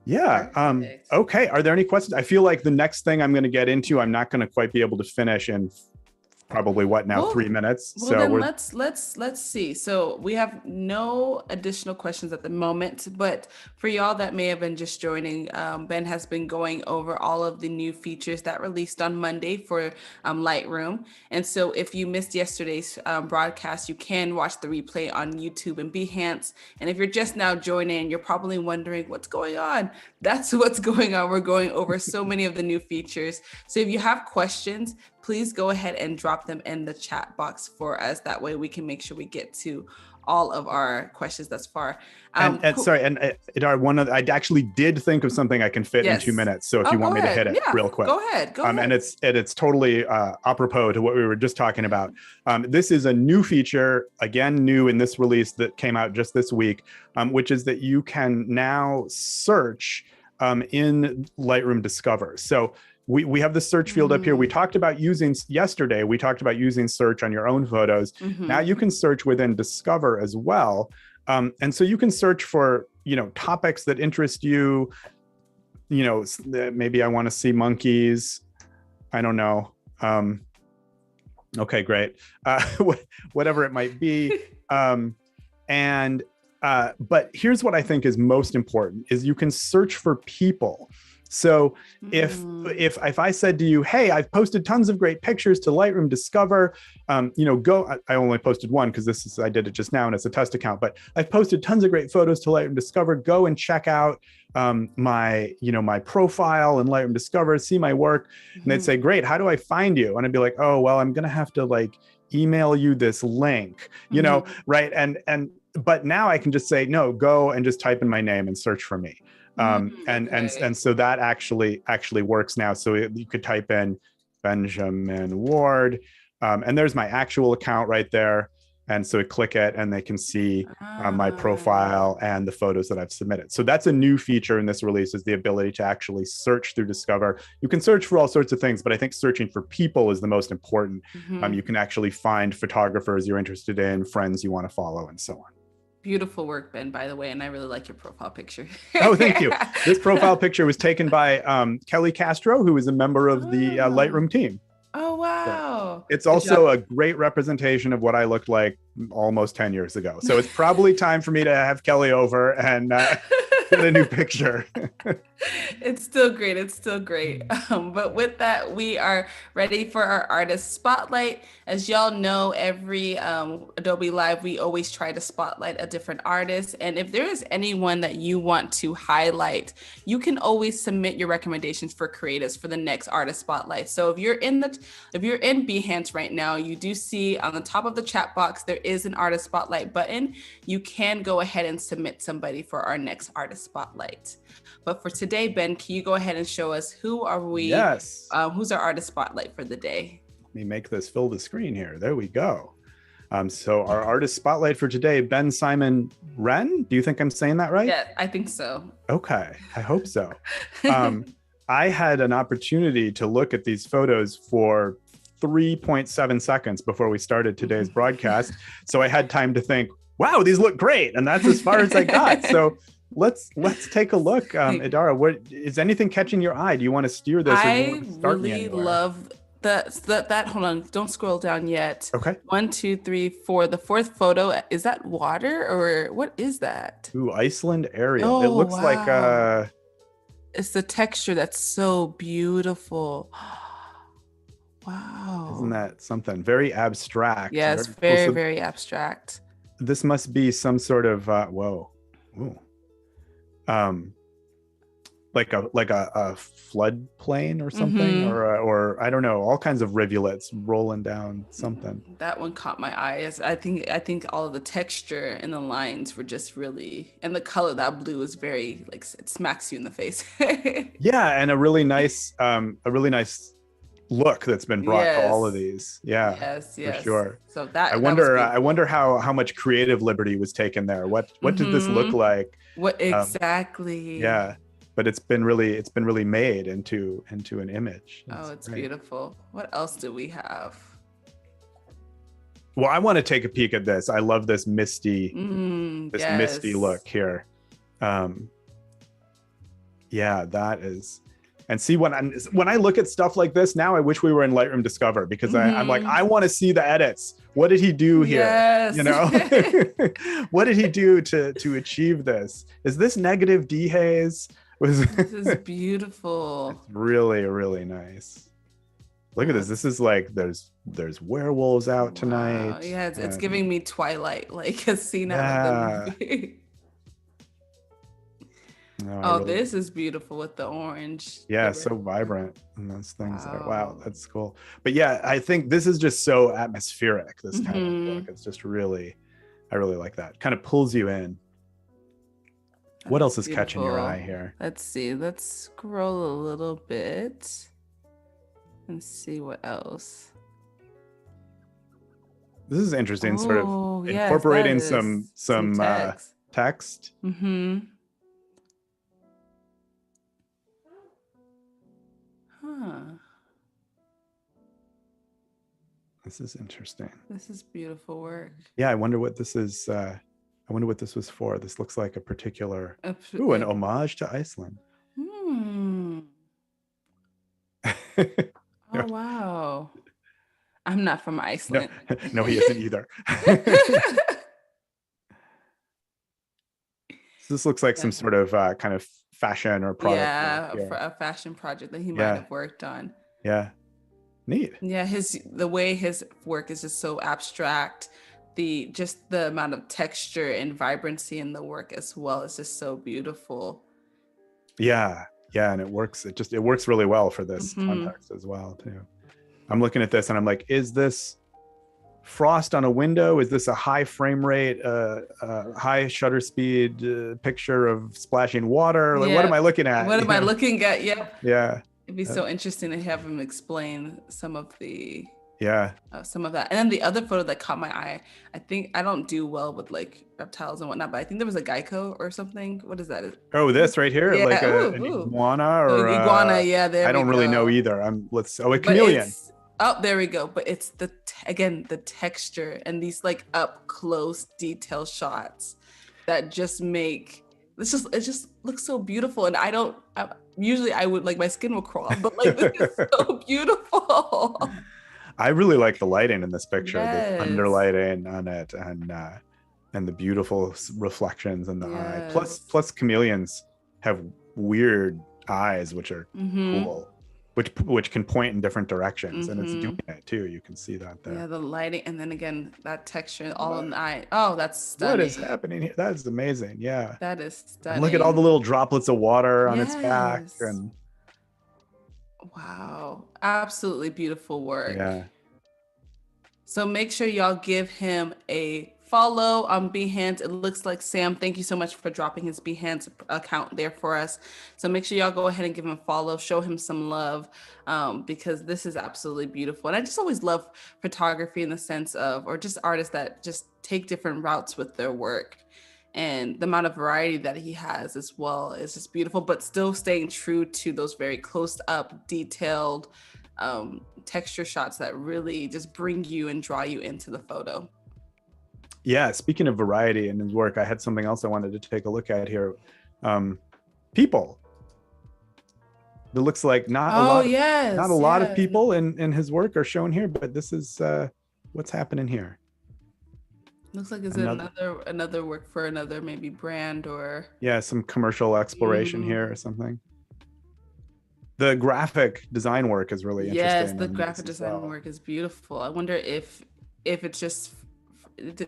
Yeah. Okay. Are there any questions? I feel like the next thing I'm going to get into, I'm not going to quite be able to finish in probably 3 minutes. Well, so then let's see. So we have no additional questions at the moment, but for y'all that may have been just joining, Ben has been going over all of the new features that released on Monday for Lightroom. And so if you missed yesterday's broadcast, you can watch the replay on YouTube and Behance. And if you're just now joining, you're probably wondering what's going on. That's what's going on. We're going over so many of the new features. So if you have questions, please go ahead and drop them in the chat box for us. That way we can make sure we get to all of our questions thus far. Sorry, I actually did think of something I can fit in 2 minutes. So if you want me to hit it real quick. Go ahead. And it's totally apropos to what we were just talking about. This is a new feature, again, new in this release that came out just this week, which is that you can now search in Lightroom Discover. So we have the search field up here. We talked about using search on your own photos. Now you can search within Discover as well. And so you can search for, topics that interest you, maybe I want to see monkeys. I don't know. Okay, great. Whatever it might be. But here's what I think is most important is you can search for people. So if I said to you, hey, I've posted tons of great pictures to Lightroom Discover, go, I only posted one because I did it just now and it's a test account, but I've posted tons of great photos to Lightroom Discover. Go and check out my profile in Lightroom Discover, see my work. And they'd say, great, how do I find you? And I'd be like, oh, well, I'm going to have to email you this link, right? And but now I can just say, no, go and just type in my name and search for me. And so that actually works now. So you could type in Benjamin Warde, and there's my actual account right there. And so click it and they can see my profile and the photos that I've submitted. So that's a new feature in this release, is the ability to actually search through Discover. You can search for all sorts of things, but I think searching for people is the most important. You can actually find photographers you're interested in, friends you want to follow, and so on. Beautiful work, Ben, by the way, and I really like your profile picture. Oh, thank you. This profile picture was taken by Kelly Castro, who is a member of the Lightroom team. Oh, wow. So it's also a great representation of what I looked like almost 10 years ago. So it's probably time for me to have Kelly over and get a new picture. It's still great. It's still great. But with that, we are ready for our artist spotlight. As y'all know, every Adobe Live, we always try to spotlight a different artist. And if there is anyone that you want to highlight, you can always submit your recommendations for creatives for the next artist spotlight. So if you're in Behance right now, you do see on the top of the chat box, there is an artist spotlight button. You can go ahead and submit somebody for our next artist spotlight. But for today, Ben, can you go ahead and show us who are we? Yes. Who's our artist spotlight for the day? Let me make this fill the screen here. There we go. So our artist spotlight for today, Ben Simon Wren. Do you think I'm saying that right? Yeah, I think so. Okay, I hope so. I had an opportunity to look at these photos for 3.7 seconds before we started today's broadcast. So I had time to think, wow, these look great. And that's as far as I got. So let's take a look. Idara, what is anything catching your eye? Do you want to steer this? I really love that. Hold on, don't scroll down yet. Okay. 1, 2, 3, 4. The fourth photo, is that water or what is that? Ooh, Iceland aerial. Oh, it looks wow. like it's the texture that's so beautiful. Wow. Isn't that something? Very abstract. Yes, very abstract. This must be some sort of whoa. Ooh. Like a floodplain or something, or I don't know, all kinds of rivulets rolling down something. That one caught my eye. I think all of the texture and the lines were just really, and the color, that blue is very, like, it smacks you in the face. Yeah, and a really nice look that's been brought to all of these. Yeah, yes, for sure. So that I wonder how much creative liberty was taken there. What did this look like? What exactly? Yeah, but it's been really made into an image. It's great. Beautiful. What else do we have? Well, I want to take a peek at this. I love this misty look here. Yeah, that is. And see, when I look at stuff like this now, I wish we were in Lightroom Discover, because I'm like, I want to see the edits. What did he do here? Yes. You know, what did he do to achieve this? Is this negative dehaze? This is beautiful. It's really, really nice. Look at this. This is like there's werewolves out tonight. Yeah, it's giving me Twilight, like a scene out of the movie. No, this is beautiful with the orange. Yeah, so vibrant. And those things wow, that's cool. But yeah, I think this is just so atmospheric, this kind of look. It's just really, I really like that. Kind of pulls you in. What else is catching your eye here? Let's see. Let's scroll a little bit and see what else. This is interesting, sort of incorporating some text. This is interesting. This is beautiful work. Yeah, I wonder what this is. I wonder what this was for. This looks like a particular an homage to Iceland. Oh, wow. I'm not from Iceland. No, he isn't either. So this looks like some sort of kind of fashion or product. Yeah, a fashion project that he might have worked on. Yeah. Neat. Yeah, the way his work is just so abstract. The amount of texture and vibrancy in the work as well is just so beautiful. Yeah, and it works. It works really well for this context as well too. I'm looking at this and I'm like, is this frost on a window? Is this a high frame rate, high shutter speed picture of splashing water? Like, what am I looking at? What am I looking at? Yep. Yeah. It'd be so interesting to have him explain some of some of that. And then the other photo that caught my eye, I think I don't do well with like reptiles and whatnot, but I think there was a gecko or something. What is that? Oh, this right here, yeah. like an iguana or iguana. Yeah, there. I don't really know either. A chameleon. Oh, there we go. But it's the texture and these like up close detail shots that just make it just looks so beautiful. And usually I would like my skin will crawl, but like this is so beautiful. I really like the lighting in this picture, the underlighting on it, and the beautiful reflections in the eye. Plus chameleons have weird eyes, which are cool, which can point in different directions, and it's doing it too. You can see that there. Yeah, the lighting, and then again that texture all in the eye. Oh, that's stunning. What is happening here? That is amazing. Yeah, that is stunning. And look at all the little droplets of water on its back, and wow, absolutely beautiful work. Yeah. So make sure y'all give him a follow on Behance. It looks like Sam, thank you so much for dropping his Behance account there for us. So make sure y'all go ahead and give him a follow, show him some love, because this is absolutely beautiful. And I just always love photography in the sense of, or just artists that just take different routes with their work. And the amount of variety that he has as well is just beautiful, but still staying true to those very close up, detailed texture shots that really just bring you and draw you into the photo. Yeah, speaking of variety in his work, I had something else I wanted to take a look at here. People. It looks like not a lot of people in his work are shown here, but this is what's happening here. Looks like it's another work for another maybe brand or some commercial exploration here or something. The graphic design work is really interesting. Yes, the graphic design work is beautiful. I wonder if it's just,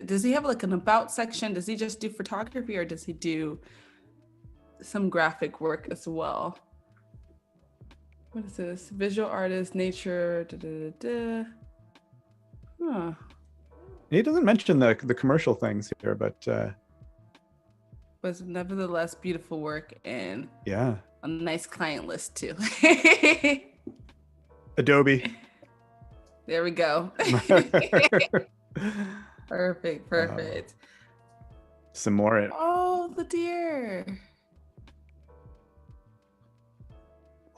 does he have like an about section? Does he just do photography or does he do some graphic work as well? What is this? Visual artist, nature, Huh. He doesn't mention the commercial things here, but nevertheless beautiful work and a nice client list too. Adobe. There we go. Perfect. Some more. Oh, the deer.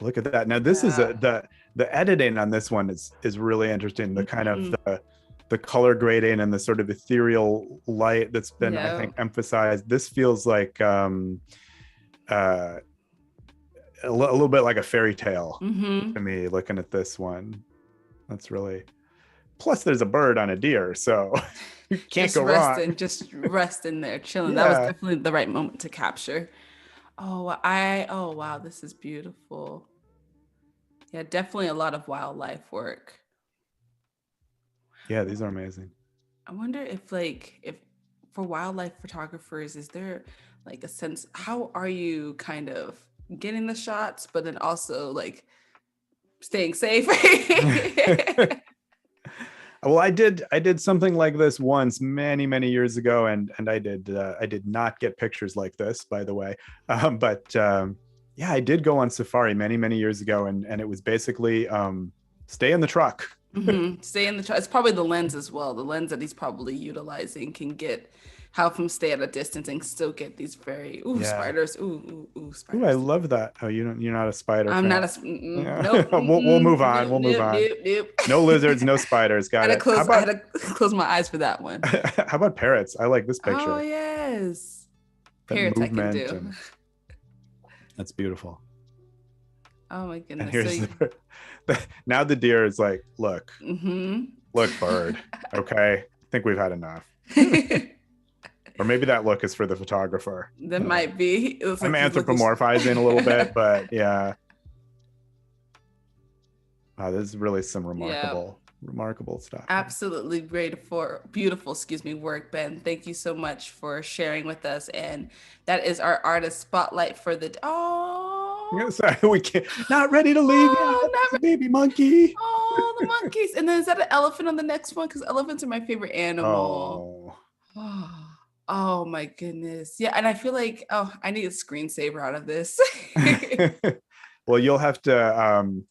Look at that. Now this is the editing on this one is really interesting. The kind of the color grading and the sort of ethereal light that's been I think emphasized. This feels like a little bit like a fairy tale to me looking at this one. That's really, plus there's a bird on a deer, so you can't go wrong. Just resting there, chilling. That was definitely the right moment to capture. Oh wow, this is beautiful. Yeah, definitely a lot of wildlife work. Yeah, these are amazing. I wonder if for wildlife photographers, is there like a sense, how are you kind of getting the shots, but then also like staying safe? Well, I did something like this once many years ago, and I did not get pictures like this, by the way. But I did go on safari many years ago, and it was basically stay in the truck. Stay in the truck. It's probably the lens as well. The lens that he's probably utilizing can help him stay at a distance and still get these very spiders. Spiders. Ooh, I love that. Oh, you're not a spider I'm fan. not a nope. We'll move on. We'll move on. No lizards, no spiders. Got it. I had to close my eyes for that one. How about parrots? I like this picture. Oh yes. Parrots I can do. That's beautiful. Oh my goodness. And here's now the deer is like, look, bird. Okay. I think we've had enough. Or maybe that look is for the photographer. That might be. I'm anthropomorphizing a little bit, but yeah. Wow, this is really some remarkable stuff. Absolutely beautiful work, Ben. Thank you so much for sharing with us. And that is our artist spotlight for the Sorry, we can't, not ready to leave yet. Not the baby monkey. Oh, the monkeys. And then is that an elephant on the next one? Because elephants are my favorite animal. Oh. Oh my goodness. Yeah. And I feel like, oh, I need a screensaver out of this. Well, you'll have to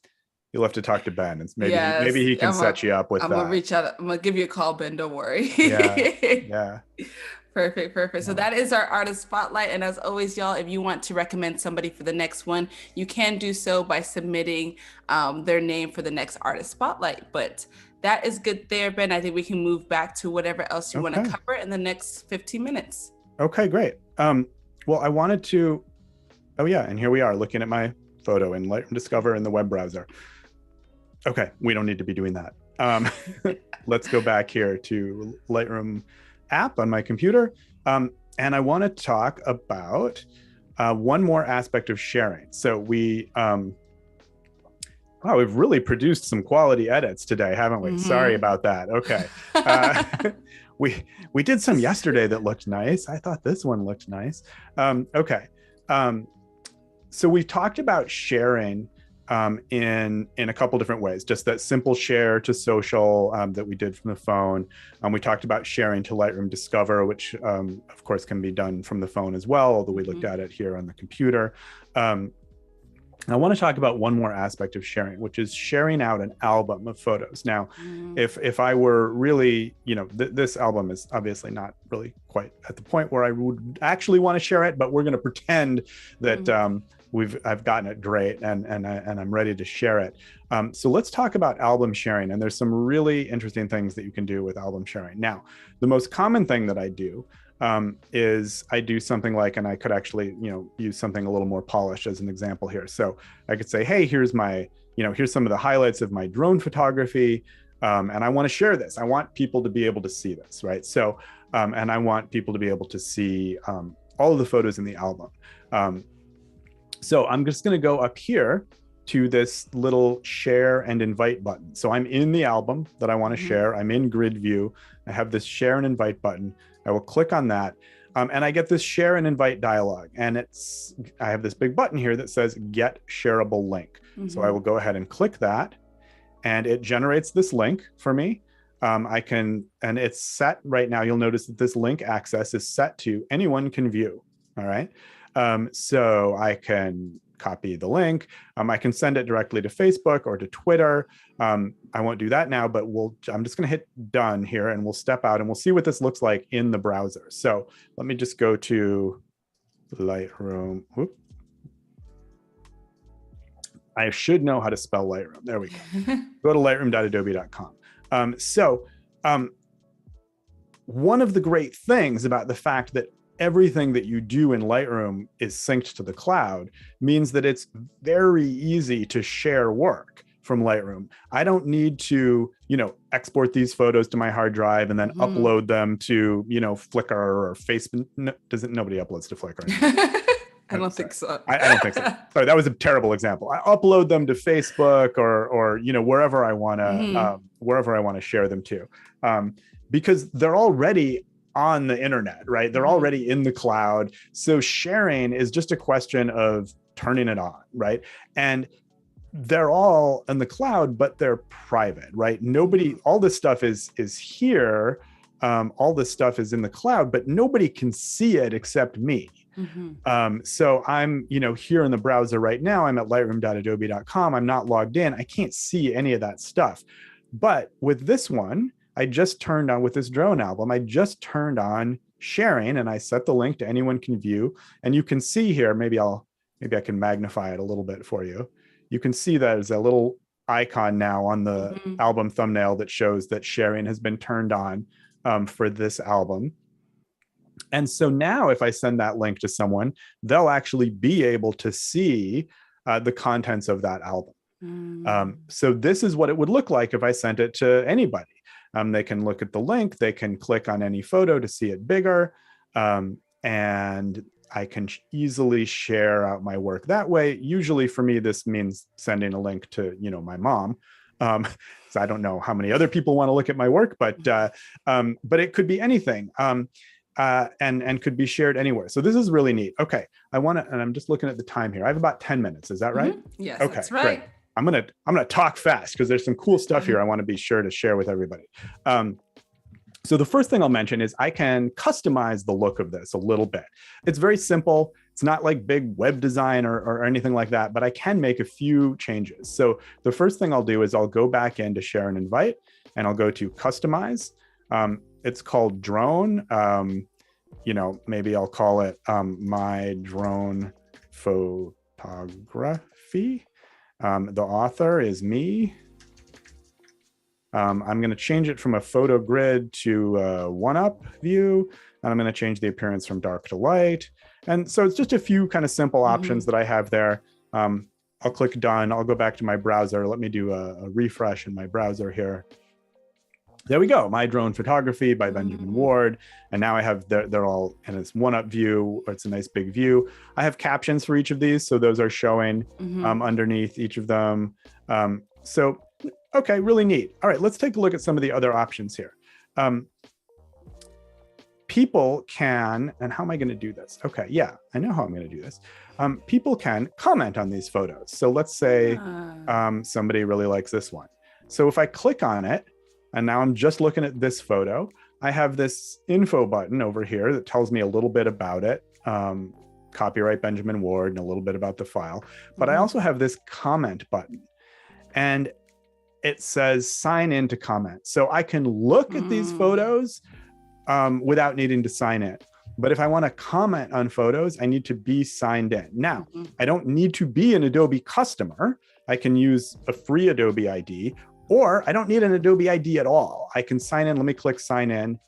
talk to Ben. And maybe he can set you up with that. I'm gonna reach out. I'm gonna give you a call, Ben. Don't worry. Yeah. Perfect. So that is our artist spotlight. And as always, y'all, if you want to recommend somebody for the next one, you can do so by submitting their name for the next artist spotlight. But that is good there, Ben. I think we can move back to whatever else you want to cover in the next 15 minutes. Okay, great. Well, I wanted to, and here we are looking at my photo in Lightroom Discover in the web browser. Okay, we don't need to be doing that. Let's go back here to Lightroom app on my computer. And I want to talk about one more aspect of sharing. So we've really produced some quality edits today, haven't we? Mm-hmm. Sorry about that. Okay. We did some yesterday that looked nice. I thought this one looked nice. Okay. So we talked about sharing in a couple different ways, just that simple share to social that we did from the phone. We talked about sharing to Lightroom Discover, which of course can be done from the phone as well, although we looked at it here on the computer. I want to talk about one more aspect of sharing, which is sharing out an album of photos. Now, if I were really, this album is obviously not really quite at the point where I would actually want to share it, but we're going to pretend that I've gotten it great and I'm ready to share it. So let's talk about album sharing. And there's some really interesting things that you can do with album sharing. Now, the most common thing that I do is I do something like, and I could actually, use something a little more polished as an example here. So I could say, hey, here's some of the highlights of my drone photography. And I want to share this. I want people to be able to see this, right? So, and I want people to be able to see all of the photos in the album. So I'm just going to go up here to this little share and invite button. So I'm in the album that I want to share. I'm in grid view. I have this share and invite button. I will click on that. And I get this share and invite dialog. And I have this big button here that says get shareable link. So I will go ahead and click that. And it generates this link for me. And it's set right now. You'll notice that this link access is set to anyone can view. All right. So I can copy the link. I can send it directly to Facebook or to Twitter. I won't do that now, but I'm just going to hit done here and we'll step out and we'll see what this looks like in the browser. So let me just go to Lightroom. Whoop. I should know how to spell Lightroom. There we go. Go to lightroom.adobe.com. One of the great things about the fact that everything that you do in Lightroom is synced to the cloud means that it's very easy to share work from Lightroom. I don't need to, export these photos to my hard drive and then upload them to, Flickr or Facebook. Nobody uploads to Flickr anymore. I don't think so. I don't think so. Sorry, that was a terrible example. I upload them to Facebook or wherever I want to share them to, because they're already on the internet, right? They're already in the cloud. So sharing is just a question of turning it on, right? And they're all in the cloud, but they're private, right? All this stuff is here. All this stuff is in the cloud, but nobody can see it except me. So I'm, here in the browser right now, I'm at lightroom.adobe.com. I'm not logged in. I can't see any of that stuff. But with this one, I just turned on, with this drone album, I just turned on sharing and I set the link to anyone can view. And you can see here, maybe I can magnify it a little bit for you. You can see that there's a little icon now on the album thumbnail that shows that sharing has been turned on for this album. And so now if I send that link to someone, they'll actually be able to see the contents of that album. So this is what it would look like if I sent it to anybody. They can look at the link, they can click on any photo to see it bigger, and I can easily share out my work that way. Usually for me, this means sending a link to, my mom. So I don't know how many other people want to look at my work, but it could be anything. And could be shared anywhere. So this is really neat. Okay, and I'm just looking at the time here. I have about 10 minutes. Is that right? Yes, okay, that's right. Great. gonna talk fast because there's some cool stuff here I want to be sure to share with everybody. So the first thing I'll mention is I can customize the look of this a little bit. It's very simple. It's not like big web design or anything like that, but I can make a few changes. So the first thing I'll do is I'll go back into share and invite, and I'll go to customize. It's called drone. Maybe I'll call it my drone photography. The author is me. I'm going to change it from a photo grid to a one-up view, and I'm going to change the appearance from dark to light. And so it's just a few kind of simple options that I have there. I'll click done. I'll go back to my browser. Let me do a refresh in my browser here. There we go. My Drone Photography by Benjamin Warde. And now I have, they're all in this one-up view. It's a nice big view. I have captions for each of these. So those are showing underneath each of them. Okay, really neat. All right, let's take a look at some of the other options here. People can, and how am I going to do this? Okay, yeah, I know how I'm going to do this. People can comment on these photos. So let's say somebody really likes this one. So if I click on it, and now I'm just looking at this photo, I have this info button over here that tells me a little bit about it. Copyright Benjamin Warde and a little bit about the file. But I also have this comment button. And it says sign in to comment. So I can look at these photos without needing to sign in. But if I want to comment on photos, I need to be signed in. Now, I don't need to be an Adobe customer. I can use a free Adobe ID, or I don't need an Adobe ID at all. I can sign in. Let me click sign in.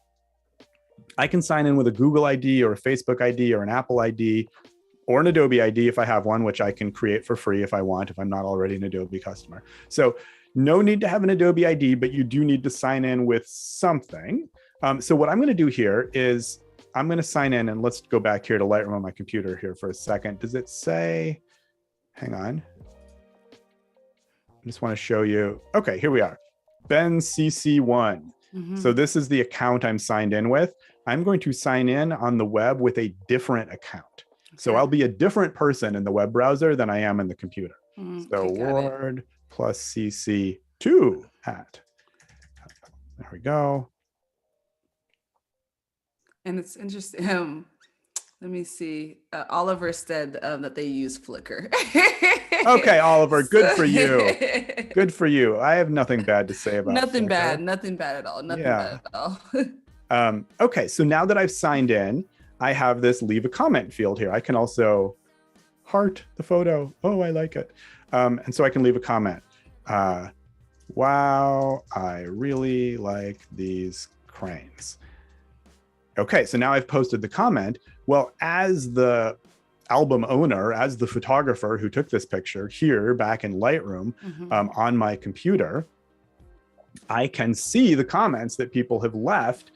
I can sign in with a Google ID or a Facebook ID or an Apple ID or an Adobe ID if I have one, which I can create for free if I want, if I'm not already an Adobe customer. So no need to have an Adobe ID, but you do need to sign in with something. So what I'm going to do here is I'm going to sign in, and let's go back here to Lightroom on my computer here for a second. Does it say, hang on. I just want to show you. Okay, here we are. BenCC1. So this is the account I'm signed in with. I'm going to sign in on the web with a different account. So I'll be a different person in the web browser than I am in the computer. So Warde plus CC2 at. There we go. And it's interesting. Let me see. Oliver said that they use Flickr. Okay, Oliver, good for you. Good for you. I have nothing bad to say about nothing Flickr. bad. Nothing bad at all. Nothing bad at all. Okay, so now that I've signed in, I have this leave a comment field here. I can also heart the photo. Oh, I like it. And so I can leave a comment. Wow, I really like these cranes. Okay, so now I've posted the comment. Well, as the album owner, as the photographer who took this picture here back in Lightroom on my computer, I can see the comments that people have left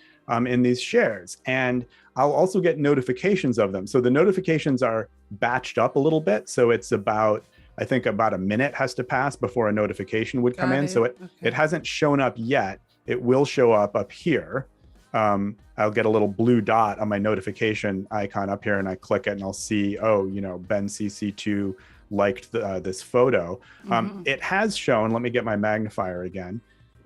in these shares. And I'll also get notifications of them. So the notifications are batched up a little bit. So it's about, I think about a minute has to pass before a notification would come in. So it hasn't shown up yet. It will show up here. I'll get a little blue dot on my notification icon up here, and I click it and I'll see, oh, you know, BenCC2 liked this photo. It has shown, let me get my magnifier again.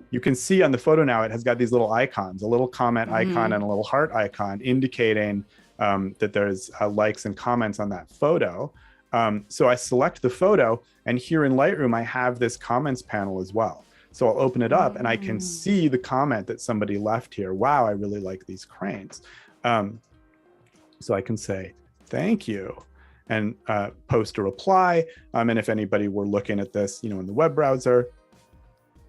You can see on the photo now, it has got these little icons, a little comment icon and a little heart icon indicating that there's likes and comments on that photo. So I select the photo, and here in Lightroom, I have this comments panel as well. So I'll open it up and I can see the comment that somebody left here. Wow, I really like these cranes. So I can say, thank you, and post a reply. And if anybody were looking at this, you know, in the web browser,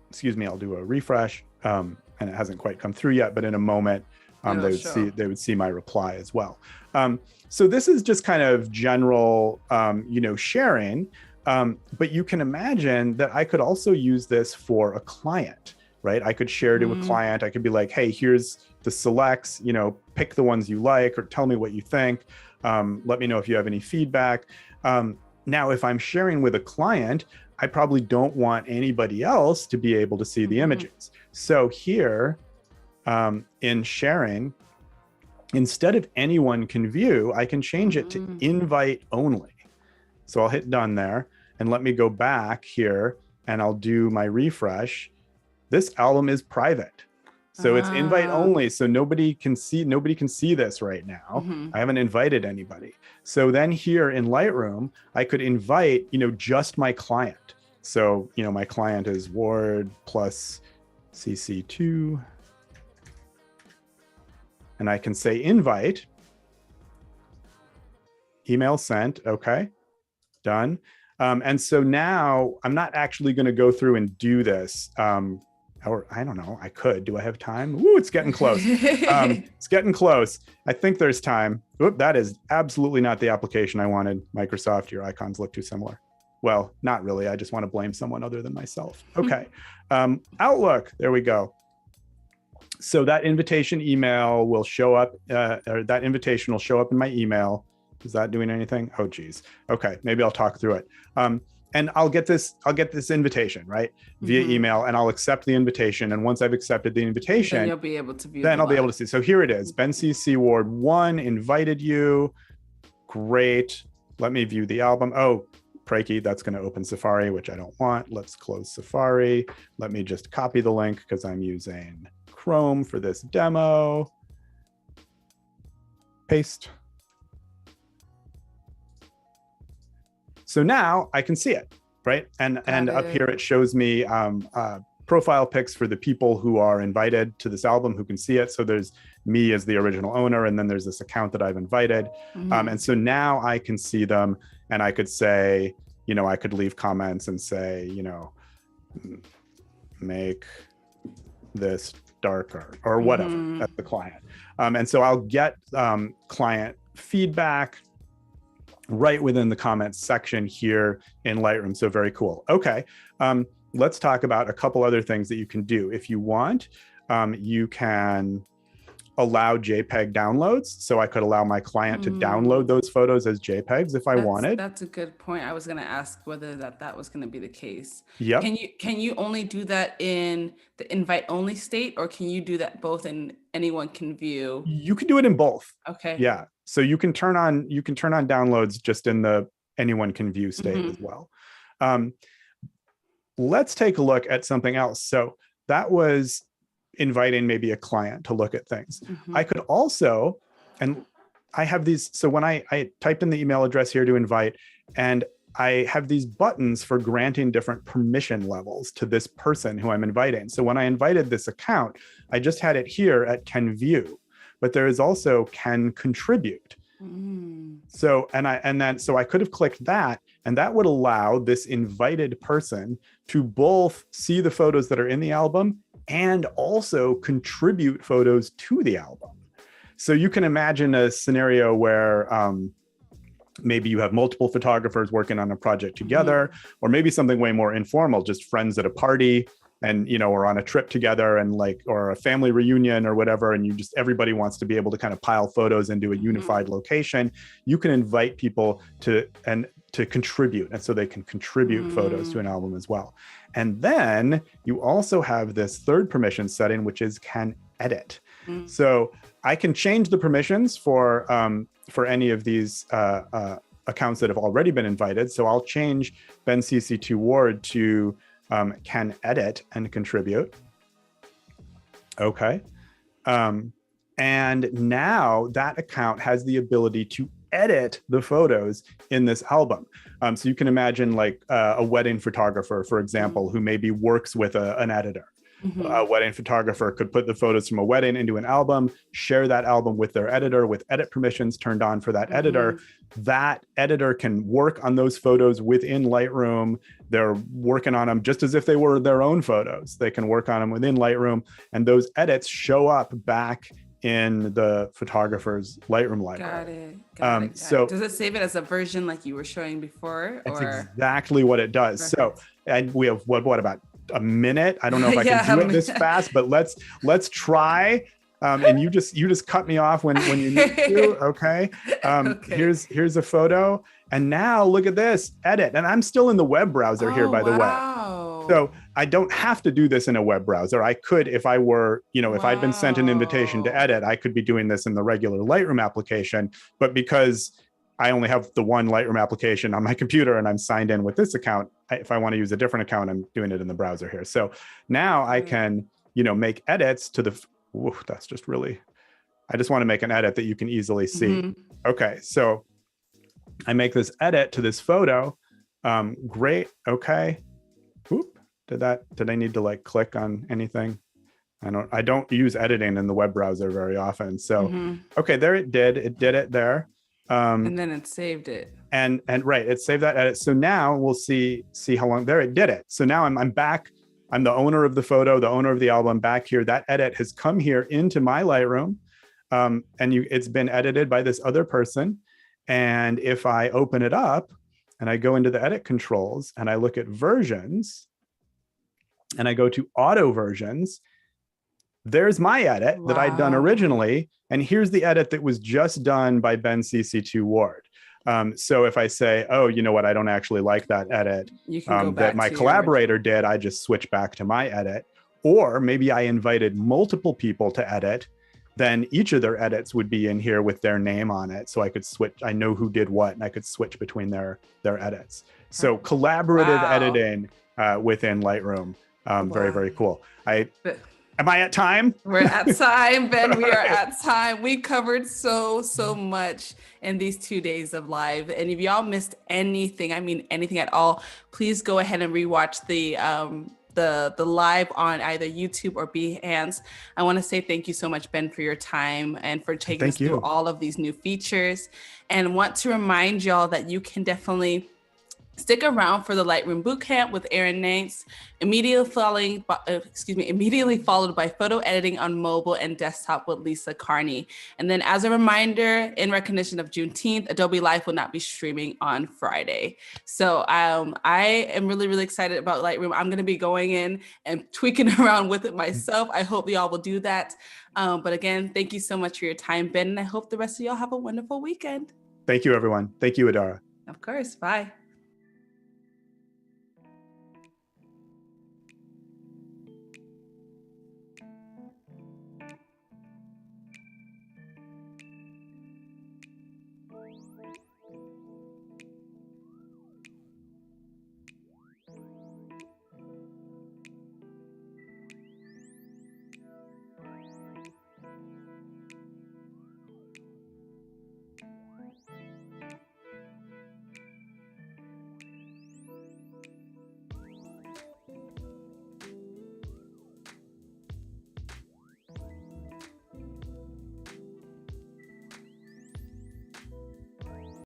excuse me, I'll do a refresh, and it hasn't quite come through yet, but in a moment, they would see my reply as well. So this is just kind of general, you know, sharing. But you can imagine that I could also use this for a client, right? I could share to a client. I could be like, hey, here's the selects, you know, pick the ones you like, or tell me what you think. Let me know if you have any feedback. Now, if I'm sharing with a client, I probably don't want anybody else to be able to see the images. So here in sharing, instead of anyone can view, I can change it to invite only. So I'll hit done there, and let me go back here and I'll do my refresh, this album is private. So it's invite only. So nobody can see this right now. I haven't invited anybody. So then here in Lightroom, I could invite, just my client. So, my client is Warde plus CC2. And I can say invite, email sent. Okay, done. And so now I'm not actually going to go through and do this. Or I don't know, I could. Do I have time? Ooh, it's getting close. It's getting close. I think there's time. Oop, that is absolutely not the application I wanted. Microsoft, your icons look too similar. Well, not really. I just want to blame someone other than myself. Okay. Outlook, there we go. So that invitation email will show up, or that invitation will show up in my email. Is that doing anything? Oh, geez. Okay, maybe I'll talk through it. And I'll get this invitation, right? Via email, and I'll accept the invitation. And once I've accepted the invitation, then you'll be able to view. Then I'll be able to see. So here it is. Ben CC Warde 1 invited you. Great. Let me view the album. Oh, Prakey, that's going to open Safari, which I don't want. Let's close Safari. Let me just copy the link because I'm using Chrome for this demo. Paste. So now I can see it, right? And up here it shows me profile pics for the people who are invited to this album who can see it. So there's me as the original owner, and then there's this account that I've invited. And so now I can see them, and I could say, I could leave comments and say, make this darker or whatever. That's the client. And so I'll get client feedback right within the comments section here in Lightroom. So very cool. Okay, let's talk about a couple other things that you can do. If you want, you can allow JPEG downloads. So I could allow my client to download those photos as JPEGs if I wanted. That's a good point. I was going to ask whether that was going to be the case. Yeah. Can you only do that in the invite only state, or can you do that both in anyone can view? You can do it in both. Okay. Yeah. So you can turn on downloads just in the anyone can view state as well. Let's take a look at something else. So that was inviting maybe a client to look at things. I could also, and I have these, so when I typed in the email address here to invite, and I have these buttons for granting different permission levels to this person who I'm inviting. So when I invited this account, I just had it here at can view, but there is also can contribute. So, so I could have clicked that, and that would allow this invited person to both see the photos that are in the album and also contribute photos to the album. So you can imagine a scenario where maybe you have multiple photographers working on a project together, or maybe something way more informal, just friends at a party, and or on a trip together, and or a family reunion or whatever, and everybody wants to be able to kind of pile photos into a unified location. You can invite people to contribute, and so they can contribute photos to an album as well. And then you also have this third permission setting, which is can edit. So I can change the permissions for any of these accounts that have already been invited. So I'll change Ben CC2 Warde to can edit and contribute. Okay. And now that account has the ability to edit the photos in this album. So you can imagine a wedding photographer, for example, who maybe works with an editor. A wedding photographer could put the photos from a wedding into an album, share that album with their editor with edit permissions turned on for that editor. That editor can work on those photos within Lightroom. They're working on them just as if they were their own photos. They can work on them within Lightroom, and those edits show up back in the photographer's Lightroom library. Got it. So does it save it as a version like you were showing before? That's exactly what it does. Perfect. So, and we have what about a minute? I don't know if I can do it this fast, but let's try. And you just cut me off when you need to. Okay. Here's a photo, and now look at this edit. And I'm still in the web browser here, by the way. So I don't have to do this in a web browser. I could, if I were, if I'd been sent an invitation to edit, I could be doing this in the regular Lightroom application. But because I only have the one Lightroom application on my computer and I'm signed in with this account. If I want to use a different account, I'm doing it in the browser here. So now I can, make edits to the, that's just really, I just want to make an edit that you can easily see. Okay, so I make this edit to this photo. Great, okay. Oop, did I need to like click on anything? I don't use editing in the web browser very often. So, okay, there it did it there. And then it saved it. And right, it saved that edit. So now we'll see how long there it did it. So now I'm back. I'm the owner of the photo, the owner of the album back here. That edit has come here into my Lightroom. And it's been edited by this other person. And if I open it up and I go into the edit controls and I look at versions and I go to auto versions, there's my edit that I'd done originally. And here's the edit that was just done by Ben CC2 Warde. So if I say, oh, you know what, I don't actually like that edit that my collaborator did, I just switch back to my edit. Or maybe I invited multiple people to edit, then each of their edits would be in here with their name on it. So I could switch, I know who did what, and I could switch between their edits. So collaborative editing within Lightroom. Very, very cool. Am I at time? We're at time, Ben. We are at time. We covered so much in these 2 days of live. And if y'all missed anything, I mean anything at all, please go ahead and rewatch the live on either YouTube or Behance. I want to say thank you so much, Ben, for your time and for taking us through all of these new features. And want to remind y'all that you can definitely stick around for the Lightroom Bootcamp with Aaron Nanks, immediately followed by photo editing on mobile and desktop with Lisa Carney. And then as a reminder, in recognition of Juneteenth, Adobe Live will not be streaming on Friday. So I am really, really excited about Lightroom. I'm going to be going in and tweaking around with it myself. I hope y'all will do that. But again, thank you so much for your time, Ben. And I hope the rest of y'all have a wonderful weekend. Thank you, everyone. Thank you, Adara. Of course. Bye.